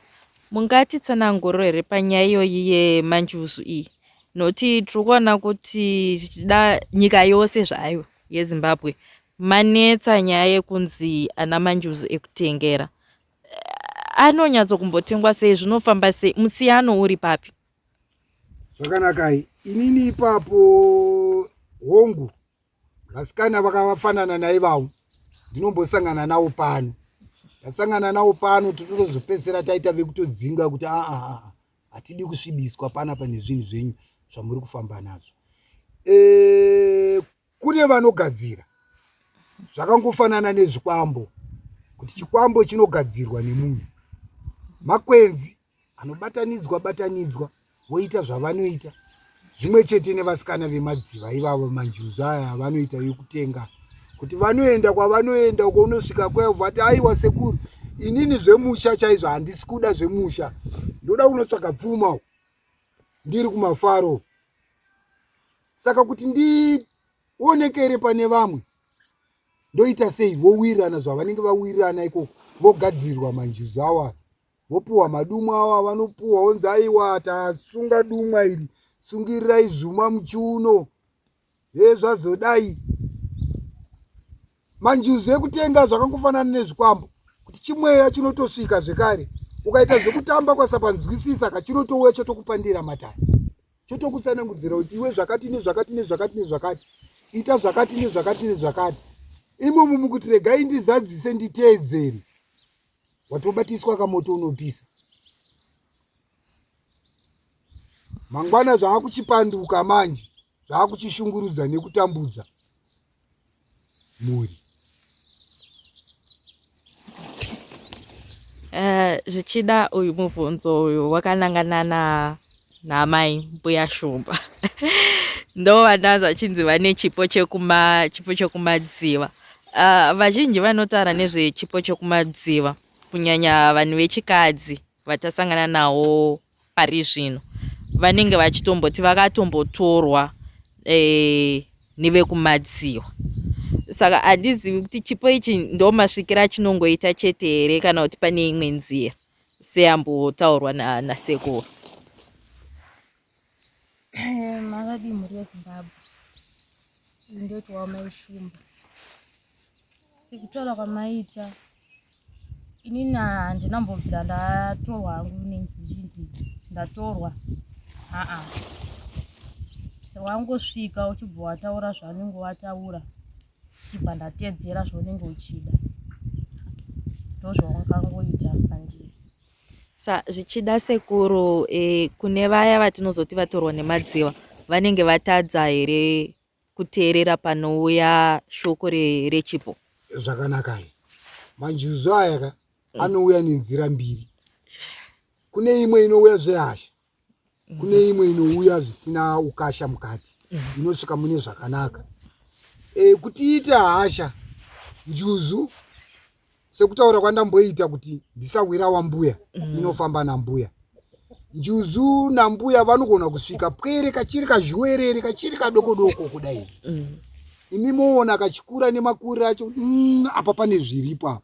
mungatitsanangurira here panyaya iyoyi yemanjuzu iyi? Noti tiri kuona kuti zvichida nyika yose zvayo yeZimbabwe manetsa nyaya yekunzi ana manjuzu ekutengera. Anonyatsokumbotengwa sei? Zvinofamba sei? Musiyano uri papi? Zvakanakai, inini ipapo hongu vasikana vakavafanana naivavo ndinombosangana navo pano. Ndasangana navo pano totozopedzera taita vekutodzinga kuti hatidi kusvibiswa panapa nezvinhu zvenyu zvamuri kufamba nazvo. Kune vanogadzira zvakangofanana nezvikwambo, kuti chikwambo chinogadzirwa nemunhu. Makwenzi anobatanidzwa voita zvavanoita. Zvimwe chete nevasikana vemadziva ivavo manjuzu aya vanoita yekutenga, kuti vanoenda kwavanoenda uko unosvika kwavo vati aiwa sekuru inini zvemusha chaizvo handisi kuda zvemusha, ndoda kunotsvaga pfuma ndiri kumafaro. Saka kuti ndionekere pane vamwe ndoita sei? Vowirirana zvavanenge vawirirana ikoko, vogadzirwa manjuzu awa, vopuwa madumu awa, vanopuwa onzi aiwa tasunga dumwa iri, sungirirai zvuma muchiuno, zvazodai. Manjuzu ekutenga zvakangofanana nezvikwambo, kuti chimweya chinotosvika zvekare ukaita zvekutamba kwasapanzwisisa kachinotouya chotokupandira matare, chotokutsanangudzira kuti iwe zvakati nezvakati nezvakati nezvakati, ita zvakati nezvakati nezvakati. Imomo mukuti regai ndizadzise nditeedzere, watobatiswa kamoto unopisa. Mangwana zvaakuchipanduka manje, zvaakuchishungurudza nekutambudza mhuri. Zvichida uyu mubvunzo uyu wakanangana namai mbuya Shumba. Ndo vandanzwa vachinzi vane chipo chekumadziva. Vazhinji vanotaura nezvechipo chekumadziva, kunyanya vanhu vechikadzi vatasangana navo pari zvino, vanenge vachitomboti vakatombotorwa nevekumadziva. Saka handizivi kuti chipo ichi ndo masvikira chinongoita chete here kana kuti pane imwe nzira seyambotaurwa nasekuru. Makadi mhuri yeZimbabwe ndoti wamai Shumba, sekutora kwamaita inini handinambobvira ndatorwa hangu nezvinzi ndatorwa. Wangosvika uchibva wataura zvaunenge wataura, chibva ndatedzera zvaunenge uchida, ndozvawangangoita pandiri. Zvichida sekuru, kune vaya vatinozoti vatorwa nemadziva, vanenge vatadza here kuteerera panouya shoko rechipo? Zvakanaka. Manjuzu aya anouya nenzira mbiri. Kune imwe inouya zvehasha, kune imwe inouya zvisina ukasha mukati, inosvika mune zvakanaka. Kuti ite hasha, njuzu sekutaura kwandamboita kuti ndisawira wambuya, inofamba nambuya. Njuzu nambuya vanogona kusvika pwere kachiri kazhwerere, kachiri kadoko kudai. Imi moona kachikura nemakuriro acho, apa pane zviripo apa.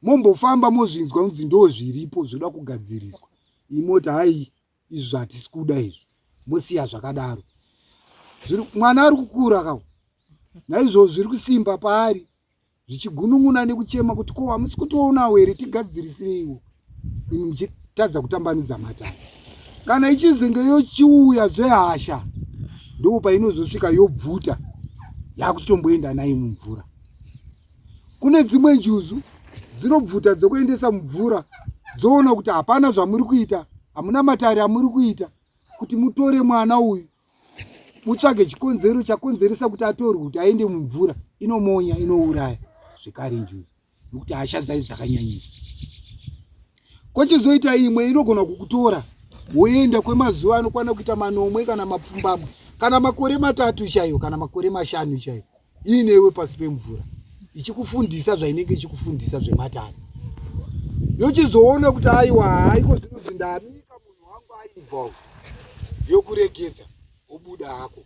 Mombofamba mozvinzwa kunzi ndo zviripo zvoda kugadziriswa. Imoti hai izvi zvatisi kuda izvi, mosiya zvakadaro. Mwana ari kukura kawo, naizvozvo zviri kusimba paari, zvichigunun'una nekuchema kuti ko hamusi kutoonawo here tigadzirisireiwo. Imi muchitadza kutambanudza matanda. Kana ichizenge yochiuya zvehasha, ndo painozosvika yobvuta, yakutomboenda naye mumvura. Kune dzimwe njuzu dzinobvuta dzokuendesa mumvura, dzoona kuti hapana zvamuri kuita, hamuna matare amuri kuita, kuti mutore mwana uyu mutsvage chikonzero chakonzeresa kuti atorwe kuti aende mumvura, inomonya, inouraya zvikari njuzu, nokuti hasha dzayo dzakanyanyisa. Kochizoita imwe inogona kukutora woenda kwemazuva anokwana kuita 9 kana mapfumbamwe kana makore 3 chaiwo kana makore 5 chaiwo, iinewe pasi pemvura ichikufundisa zvainenge ichikufundisa zvematare. Yochizoona kuti aiwa haiko zvinonzi ndabika munhu wangu aibva, yokuregedza obuda hako.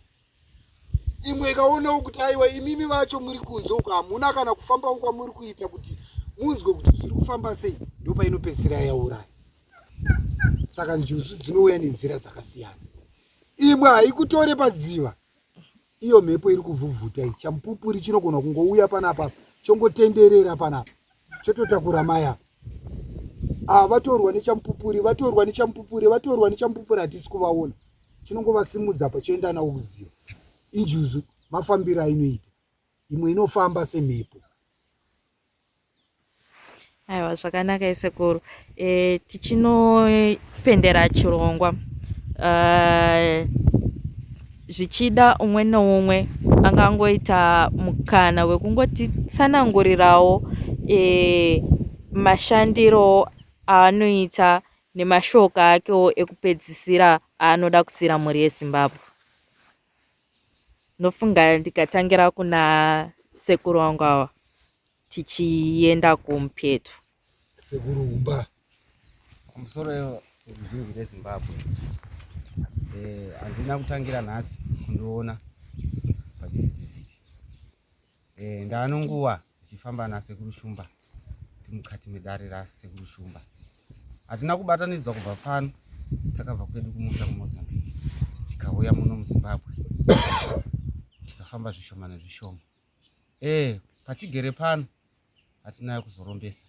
Imwe ikaonawo kuti aiwa imimi vacho muri kunze uko hamuna kana kufamba uko muri kuita kuti munzwe kuti zviri kufamba sei, ndo painopedzisira yauraya. Saka njuzu dzinouya nenzira dzakasiyana. Imwe haikutore padziva, iyo mhepo iri kuvhuvhuta iyi, champupuri chinogona kungouya panapa chongotenderera panapa chototakura maya. Vatorwa nechampupuri, vatorwa nechampupuri, vatorwa nechampupuri, hatisi kuvaona, chinongovasimudza pachoenda nawo kudziva. Injuzu mafambiro ainoita, imwe inofamba semhepo. Aiwa, zvakanaka isekuru. Tichinopendera chirongwa, zvichida umwe neumwe angangoita mukana wekungotitsanangurirawo mashandiro aanoita nemashoko akewo ekupedzisira aanoda kusira mhuri yeZimbabwe. Nofunga ndikatangira kuna sekuru wangu awa tichienda kumupeto. Sekuru Humba, pamusoro ruzhinji rweZimbabwe, handina kutangira nhasi kundiona pachivhitivhiti. Ndaanonguva tichifamba nasekuru Shumba timukati medare rasekuru Shumba. Hatina kubatanidzwa kubva pano, takabva kwedu kumusha kuMozambique tikauya muno muZimbabwe, tikafamba zvishoma nezvishoma. Patigere pano hatinayo kuzorombesa,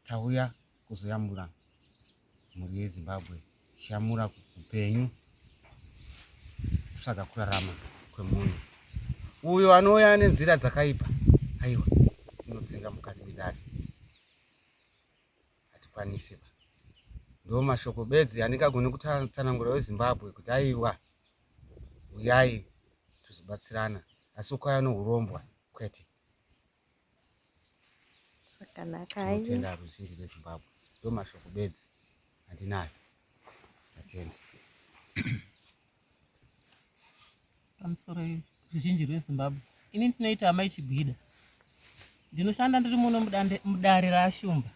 tauya kuzoyamura mhuri yeZimbabwe, shamura upenyu, kutsvaga kurarama kwemunhu. Uyo anouya nenzira dzakaipa, aiwa, tinodzinga mukati medare, hatikwanisi ba. Ndo mashoko bedzi andingagoni kutsanangura weZimbabwe kuti aiwa, uyai tuzobatsirana, asi ukauya nohurombwa kwete. Zvakanaka. Tinotenda ruzhinji rweZimbabwe. ndo mashoko bedzi andinayo. Tatenda. Pamusoro ruzhinji rweZimbabwe, ini ndinoita Amai Chigwida. Ndinoshanda ndiri muno mudare raAshumba.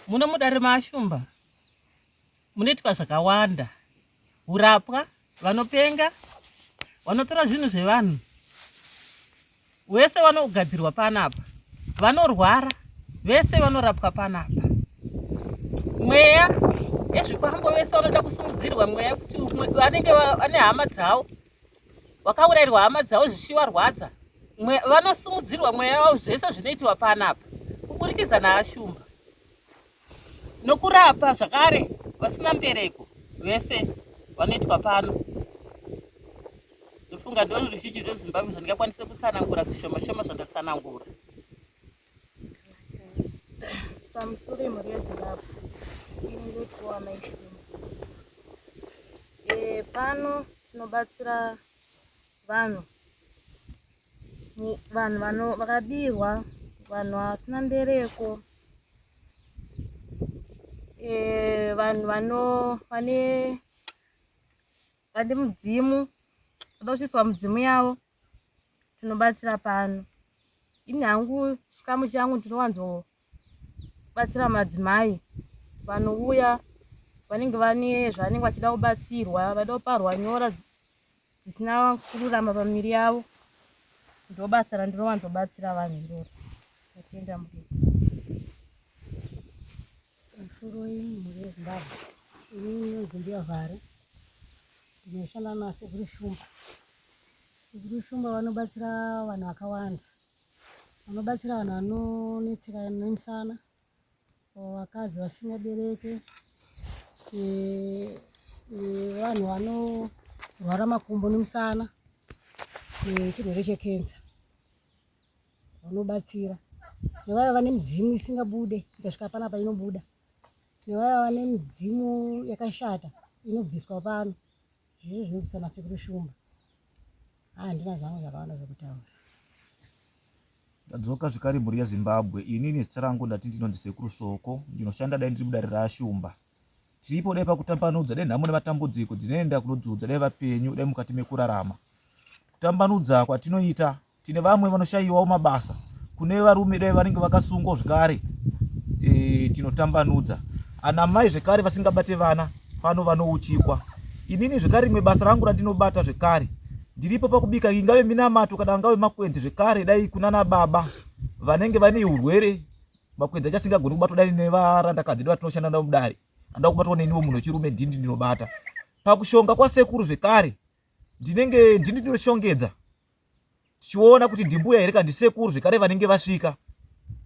Muno mudare maAshumba munoitwa zvakawanda. Urapwa, vanopenga, vanotora zvinhu zvevanhu. Vese vanogadzirwa panapa. Vanorwara, vese vanorapwa panapa. Mweya yezvikwambo vese vanoda kusimudzirwa mweya kuti vanenge vane hama dzavo. Vakaurayirwa hama dzavo zvichivarwadza. Vanosimudzirwa mweya wavo zvese zvinoitwa panapa. Kuburikidza naAshumba. Nokurapa zvakare vasina mbereko vese vanoitwa pano. Ndofunga ndo ruzhinji rweZimbabwe zvandingakwanisa kutsanangura zvishoma-shoma zvandatsanangura. Pamusoro emhuri yeZimbabwe, ini ndotiwa Amai Chigwida. Pano tinobatsira vanhu vakabirwa, vanhu vasina mbereko, vanhu vane mudzimu, vada kusviswa mudzimu yavo, tinobatsira pano. Ini hangu chikamu changu ndinowanzobatsira madzimai vanouya vanenge vane zvavanenge vachida kubatsirwa, vada kuparwa nyora dzisina kururama pamiviri yavo. Ndobasa randinowanzobatsira vanhu iroro. Tatenda mureza. Pamusoro emhuri yeZimbabwe, ini ndinonzi Ndiyavhare. Ndinoshanda naSekuru Shumba. Sekuru Shumba vanobatsira vanhu vakawanda. Vanobatsira vanhu vanonetseka nemusana, vakadzi vasingabereke, vanhu vanorwara makumbo nemusana, nechirwere chekenza. Vanobatsira. Nevaya vane midzimu isingabude, ikasvika panapa inobuda. Nevaya vane midzimu yakashata, inobviswa pano. Zvizvo zvinobviswa naSekuru Shumba. Handina zvangu zvakawanda zvokutaura. Ndadzoka zvikari mhuri yeZimbabwe. Inini zita rangu ndati ndinonzi Sekuru Soko. Ndinoshanda dai ndiri mudare raAshumba. Tiripo dai pakutambanudza dai nhamo nematambudziko dzinoenda kunodzudza dai vapenyu dai mukati mekurarama. Kutambanudza kwatinoita, tine vamwe vanoshayiwawo mabasa. Kune varume dai vanenge vakasungwa zvekare, tinotambanudza. Ana mai zvekare vasingabate vana, pano vanouchikwa. Inini zvekare rimwe basa rangu randinobata zvekare, ndiripo pakubika ingave minamato kana angave makwenzi zvekare dai kunana baba vanenge vane urwere, makwenzi achasingagoni kubatwa dai nevarandakadzi vatinoshanda navo mudare. Anda kubatwa neniwo munhu wechirume ndini ndinobata. Pakushonga kwasekuru zvekare, ndinenge ndini ndinoshongedza. Tichiona kuti ndimbuya here kana ndisekuru zvekare vanenge vasvika.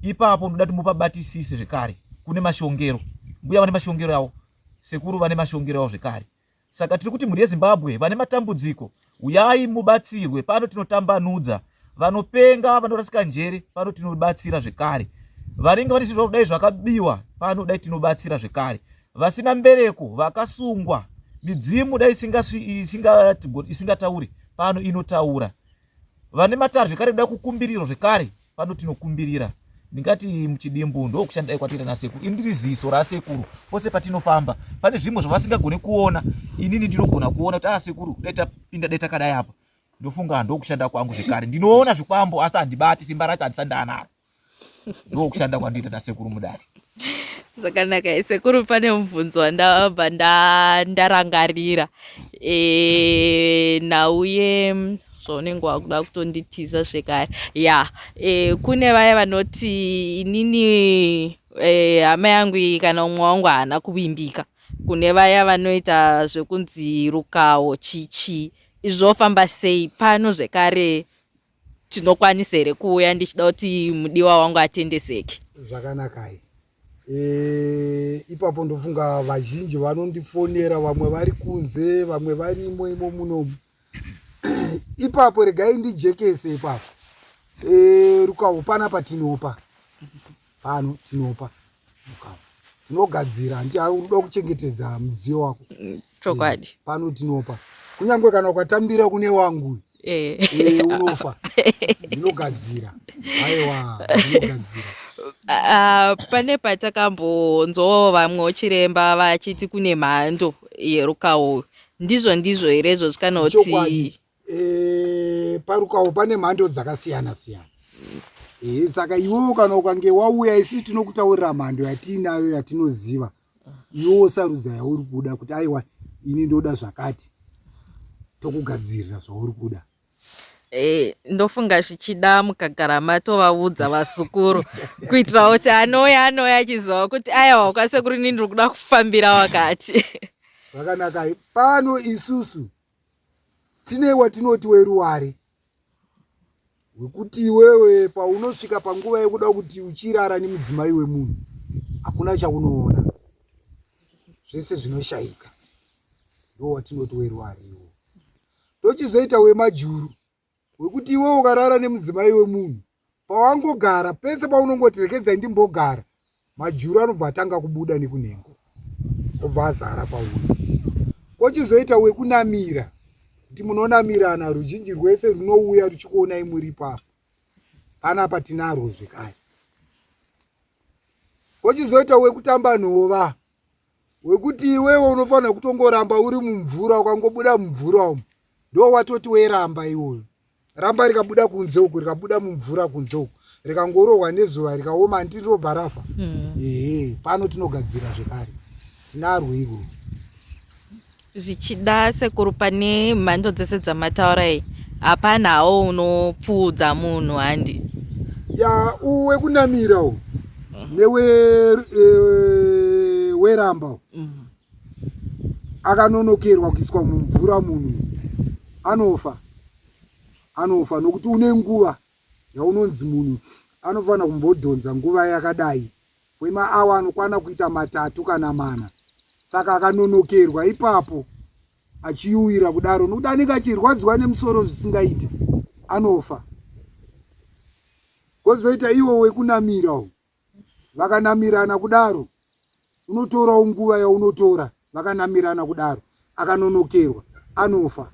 Ipapo ndoda timupabatisise zvekare. Kune mashongero. Mbuya vane mashongero avo, sekuru vane mashongero avo zvekare. Saka tiri kuti mhuri yeZimbabwe vane matambudziko, uyai mubatsirwe. Pano tinotambanudza. Vanopenga, vanorasika njere, pano tinobatsira zvekare. Vanenge vane zvinhu dai zvakabiwa, pano dai tinobatsira zvekare. Vasina mbereko, vakasungwa, midzimu dai isingatauri, pano inotaura. Vane matare zvekare kuda kukumbiriro zvekare, pano tinokumbirira. Ndingati muchidimbu ndokushanda dai kwatira naSekuru. Indiri ziso raSekuru. Pose patinofamba, pane zvimwe zvavasingagoni kuona, inini ndinogona kuona kuti Sekuru dai tapinda dai takadai apa. Ndofunga ndokushanda kwangu zvekare. Ndinoona zvikwambo asi handibati, simba racho handisandana naro. Ndokushanda kwandiita naSekuru mudare. Zvakanaka. Sekuru pane mubvunzo wandabva ndarangarira. Nauye zvaunenge wakuda kutonditiza zvekare. Kune vaya vanoti inini hama yangu kana umwe wangu haana kuvimbika. Kune vaya vanoita zvekunzi rukawo chichi. Izvofamba sei pano zvekare tinokwanisa here kuuya ndichida kuti mudiwa wangu atendeseke? Zvakanaka. Ipapo ndofunga vazhinji vanondifonera, vamwe vari kunze, vamwe varimo imo munomu. Ipapo regai ndijekese ipapo. Rukawo panapa tinopa. Pano tinopa rukawo. Tinogadzira, ndinoda kuchengetedza mudziyo wako. Chokwadi. Pano tinopa. Kunyangwe kana ukatambira kune wangu, unofa. Ndinogadzira. Aiwa, ndinogadzira. pane patakambonzwawo vamwe chiremba vachiti kune mhando yerukawo, ndizvo here izvozvo kana kuti parukawo pane mhando dzakasiyana siyana. Saka iwewo kana ukange wauya isi tinokutaurira mhando yatinayo yatinoziva, iwewo sarudza yauri kuda kuti aiwa ini ndoda zvakati, tokugadzirira zvauri kuda. Ndofunga zvichida mukagara matovaudza vasukuru kuitira kuti anouya achiziva kuti aiwa kwasekuru ini ndiri kuda kufambira wakati. Zvakanaka. Pano isusu tine watinoti weruware, wekuti iwewe paunosvika panguva yekuda kuti uchirara nemudzimai wemunhu hakuna chaunoona, zvese zvinoshayika. Ndo watinoti weruware iwo. Tochizoita wemajuru, wekuti iwewe ukarara nemudzimai wemunhu pawangogara pese paunongoti rekedza ndimbogara, majuru anobva atanga kubuda nekunhengo obva azara pauri. Kochizoita wekunamira, kuti munonamirana ruzhinji rwese runouya ruchikuonai muri papo. Panapa tinarwo zvekare. Kochizoita wekutamba nhova, wekuti iwewe unofanira kutongoramba uri mumvura, ukangobuda mumvura umu ndo watoti weramba iwoyo. Ramba rikabuda kunze uku, rikabuda mumvura kunze uku, rikangorohwa nezuva rikaoma ndirobva rafa. Pano tinogadzira zvekare, tinarwo irwo. Zvichida sekuru pane mhando dzese dzamataura iyi, hapanawo unopfuudza munhu handi? Uwe kunamira uwu weramba akanonokerwa kuiswa mumvura munhu anofa nokuti une nguva yaunonzi munhu anofanira kumbodhonza nguva yakadai kwemaawa anokwana kuita 3 kana 4. Saka akanonokerwa ipapo achiuira kudaro nokuti anenge achirwadziwa nemusoro zvisingaite, anofa. Kozoita iwo wekunamira uwu, vakanamirana kudaro unotorawo nguva yaunotora, vakanamirana kudaro akanonokerwa anofa.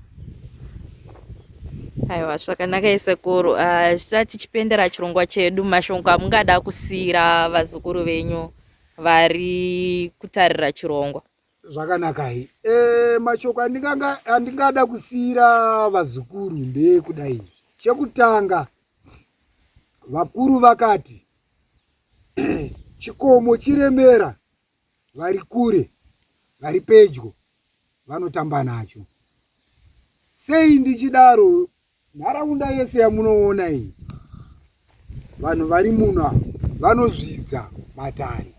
Aiwa, zvakanaka sekuru. Zvisati tichipendera chirongwa chedu, mashoko amungada kusiyira vazukuru venyu vari kutarira chirongwa? Zvakanaka. Mashoko andingada kusiyira vazukuru ndekudai. Chekutanga, vakuru vakati chikomo chiremera, vari kure vari pedyo vanotamba nacho. Sei ndichidaro? Nharaunda yese yamunoona iyi, vanhu vari muno vanozvidza matare,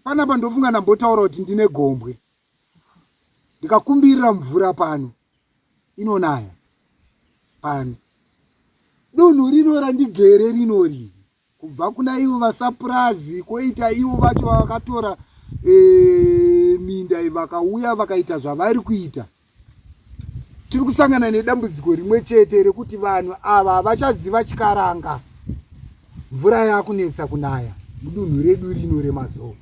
panapa ndofunga ndambotaura kuti ndine gombwe, ndikakumbirira mvura pano inonaya pano. Dunhu rino randigere rinori, kubva kuna ivo vasapurazi, koita ivo vacho vakatora minda vakauya vakaita zvavari kuita. Tiri kusangana nedambudziko rimwe chete rekuti vanhu ava havachaziva chikaranga. Mvura yakunetsa kunaya mudunhu redu rino remazowe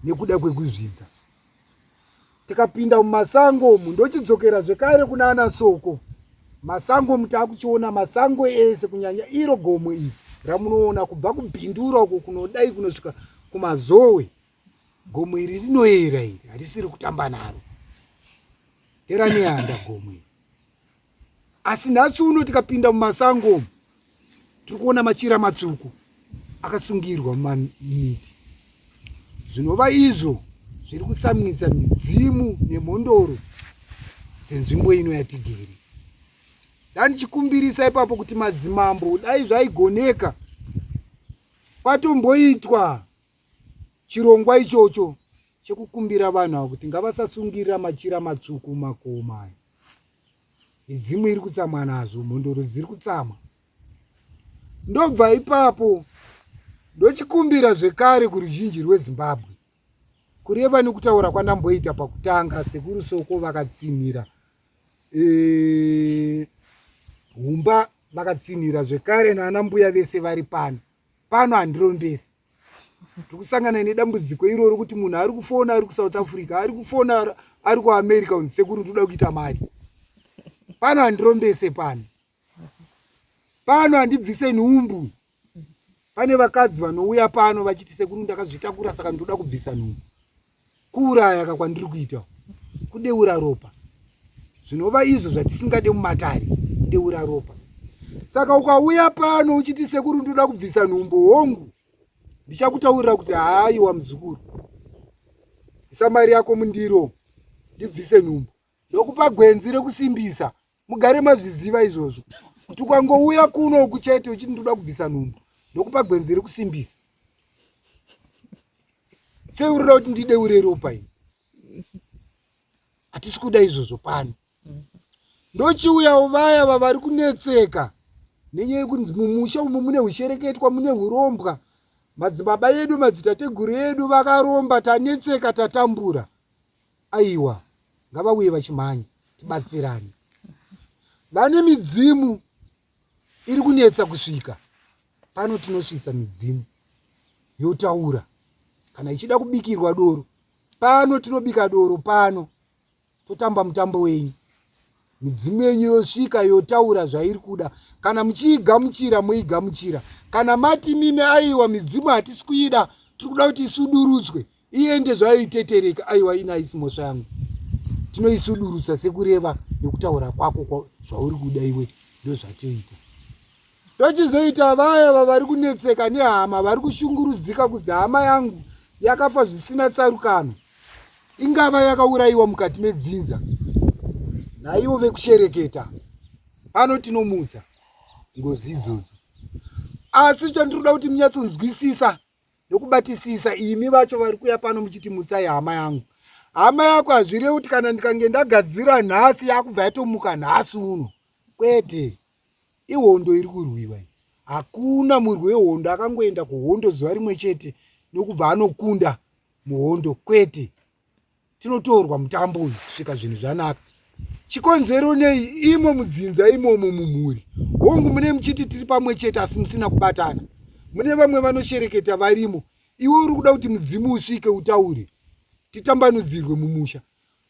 nekuda kwekuzvidza. Tikapinda mumasango mundochidzokera zvekare kuna ana soko. Masango mutakuchiona masango ese kunyanya iro gomo iri ramunoona kubva kubhindura uko kunodai kunosvika kumazowe. Gomo iri rinoyera iri, harisiri kutamba naro. Heranianda gomo iri. Asi nhasi uno tikapinda mumasango tiri kuona machira matsvuku akasungirwa mumiti. Zvinova izvo zviri kutsamwisa midzimu nemhondoro dzenzvimbo ino yatigere. Ndandichikumbirisa ipapo kuti madzimambo dai zvaigoneka patomboitwa chirongwa ichocho chekukumbira vanhu ava kuti ngavasasungirira machira matsvuku mumakomo aya. Midzimu iri kutsamwa nazvo, mhondoro dziri kutsamwa. Ndobva ipapo ndochikumbira zvekare kuruzhinji rweZimbabwe, kureva nekutaura kwandamboita pakutanga sekuru soko vakatsinhira humba, vakatsinhira zvekare naana mbuya vese vari pano handirombesi. Tiri kusangana nedambudziko iroro kuti munhu ari kufona ari kuSouth Africa, ari kufona ari kuAmerica, sekuru toda kuita mari. Pano handirombese pano. pano handibvise nhumbu. Pane vakadzi vanouya pano vachiti sekuru ndakazvitakura saka ndoda kubvisa nhumbu. Kuuraya kakwandiri kuita, kudeura ropa. Zvinova izvo zvatisingade mumatare, kudeura ropa. Saka ukauya pano uchiti sekuru ndoda kubvisa nhumbu hongu, ndichakutaurira kuti haiwa muzukuru, isa mari yako mundiro ndibvise nhumbu. Ndokupa gwenzi rekusimbisa, mugare mazviziva izvozvo. Kuti ukangouya kuno kuchete uchiti ndoda kubvisa nhumbu, ndokupa gwenzi rekusimbisa. Sei urida kuti ndideure ropa ini? Hatisi kuda izvozvo pano. Ndochiuya vaya vavari kunetseka nenyaya yekuti mumusha umu mune ushereketwa, mune urombwa. Madzibaba edu, madzitateguru edu vakaromba, tanetseka, tatambura. Aiwa, ngavauye vachimhanya, tibatsirane. Vane midzimu iri kunetsa kusvika. Pano tinosvitsa midzimu yotaura. Kana ichida kubikirwa doro, pano tinobika doro pano. Totamba mutambo wenyu. Midzimu yenyu yosvika yotaura zvairi kuda. Kana muchiigamuchira moigamuchira. Kana mati mime aiwa midzimu hatisi kuida, tiri kuda kuti isudurutswe, iende zvayoitetereka, aiwa ina isimosva yangu. Tinoisudurutsa sekureva nekutaura kwako zvauri kuda iwe, ndozvatoita. Tochizoita vaya vavari kunetseka nehama, vari kushungurudzika kuti hama yangu yakafa zvisina tsarukano. Ingava yakaurayiwa mukati medzinza. Naivo vekushereketa. Pano tinomutsa ngozi idzodzo. Asi chandinoda kuti munyatsonzwisisa nokubatisisa imi vacho vari kuya pano muchiti mutsai hama yangu. Hama yako hazvirevi kuti kana ndikange ndagadzira nhasi yakubva yatomuka nhasi uno. Kwete. Ihondo iri kurwiwa. Hakuna murwi wehondo akangoenda kuhondo zuva rimwe chete nokubva anokunda muhondo. Kwete. Tinotorwa mutambo uyu kusvika zvinhu zvanaka. Chikonzero nei imo mudzinza imomo mumhuri. Hongu mune muchiti tiri pamwe chete asi musina kubatana. Mune vamwe vanoshereketa varimo. Iwe uri kuda kuti mudzimu usvike utaure. Titambanudzirwe mumusha.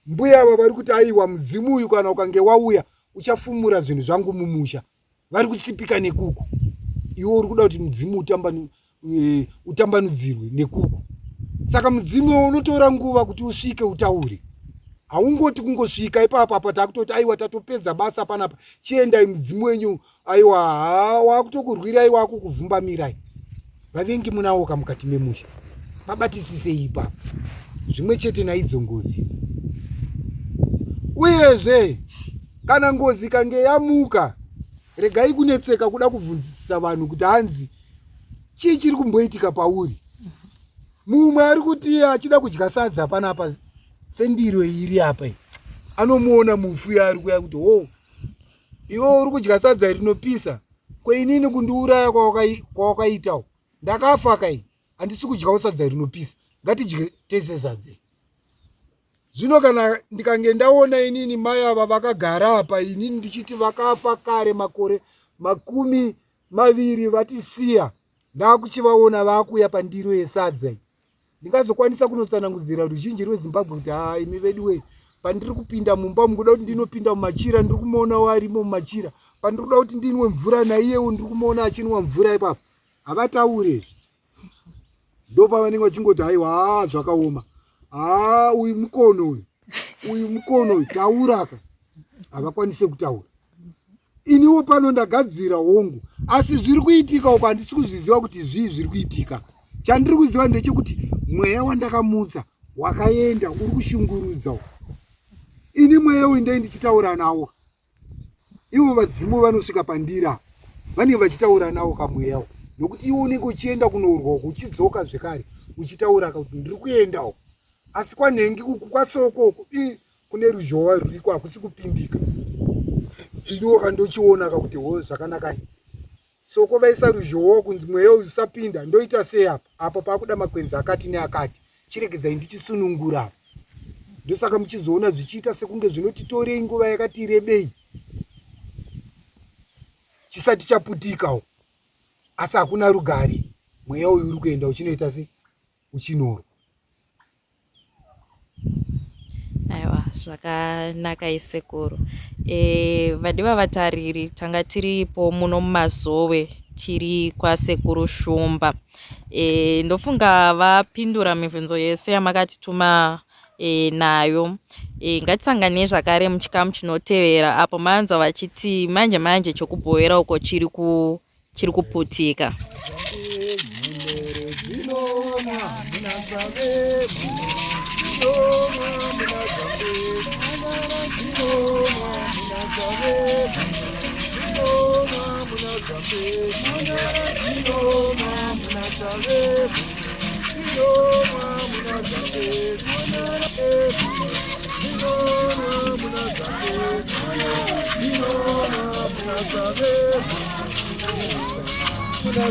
Mbuya ava vari kuti aiwa mudzimu uyu kana ukange wauya uchafumura zvinhu zvangu mumusha. Vari kutsipika nekuku. Iwe uri kuda kuti mudzimu utambanudzirwe nekuku. Saka mudzimu unotora nguva kuti usvike utaure. Haungoti kungosvika ipapo apa takutoti aiwa tatopedza basa panapa. Chiendai mudzimu wenyu aiwa wakutokurwirai wakukuvhumbamirai. Vavengi munaoka mukati memusha. Mabatisisei ipapo. Zvimwe chete naidzo ngozi. Uyezve kana ngozi kange yamuka, regai kunetseka kuda kubvunzisa vanhu kuti hanzi chii chiri kumboitika pauri. Mumwe ari kuti achida kudya sadza panapa sendiro iri apa. Anomuona mufu ari kuya kuti ho, iwe uri kudya sadza rinopisa. Kweinini kundiuraya kwawakaitawo. Ndakafa kai. Handisi kudyawo sadza rinopisa. Ngatidye tese sadza. Zvino kana ndikange ndaona inini mai ava vakagara apa, inini ndichiti vakafa kare makore 20 vatisiya, ndakuchivaona vakuya pandiro yesadza. Ndingazokwanisa kunotsanangudzira ruzhinji rweZimbabwe kuti imi vedu we, pandiri kupinda mumba munguda kuti ndinopinda mumachira ndiri kumuona warimo mumachira, pandiri kuda kuti ndinwe mvura naiyewo ndiri kumuona achinwa mvura ipapo. Havataure. Ndopa vanenge vachingoti haiwa zvakaoma. Uyu mukono uyu tauraka. Havakwanise kutaura. Iniwo pano ndagadzira hongu, asi zviri kuitika uko handisi kuzviziva kuti zviri kuitika. Chandiri kuziva ndechekuti mweya wandakamutsa wakaenda uri kushungurudza. Ini mweya uyu ndai ndichitaura nawo. Ivo vadzimu vanosvika pandira, vanenge vachitaura nawo kamweya. Nokuti iwe unenge uchienda kunorwa uko uchidzoka zvekare uchitaura kuti ndiri kuendawo. Asi kwanhengi uku kwasoko uku kune ruzhowa ruriko hakusi kupindika. Iniwo kandochiona kuti ho zvakanaka. Soko vaisa ruzhowa kunzi mweya usapinda, ndoita sei apa? Apa pakuda makwenzi akati neakati. Chiregedzai ndichisunungura. Ndosaka muchizoona zvichiita sekunge zvinotitorei nguva yakati rebei chisati chaputikawo. Asi hakuna rugare. Mweya uyu uri kuenda uchinoita sei? Uchinorwa. Aiwa. zvakanaka isekuru. Vadiwa vatariri, tanga tiripo muno mumazowe tiri kwasekuru Shumba. Ndofunga vapindura mibvunzo yese yamakatituma nayo. Ngatisangane zvakare muchikamu chinotevera apo manzwa vachiti manje chokubhoera uko chiri kuputika. Muna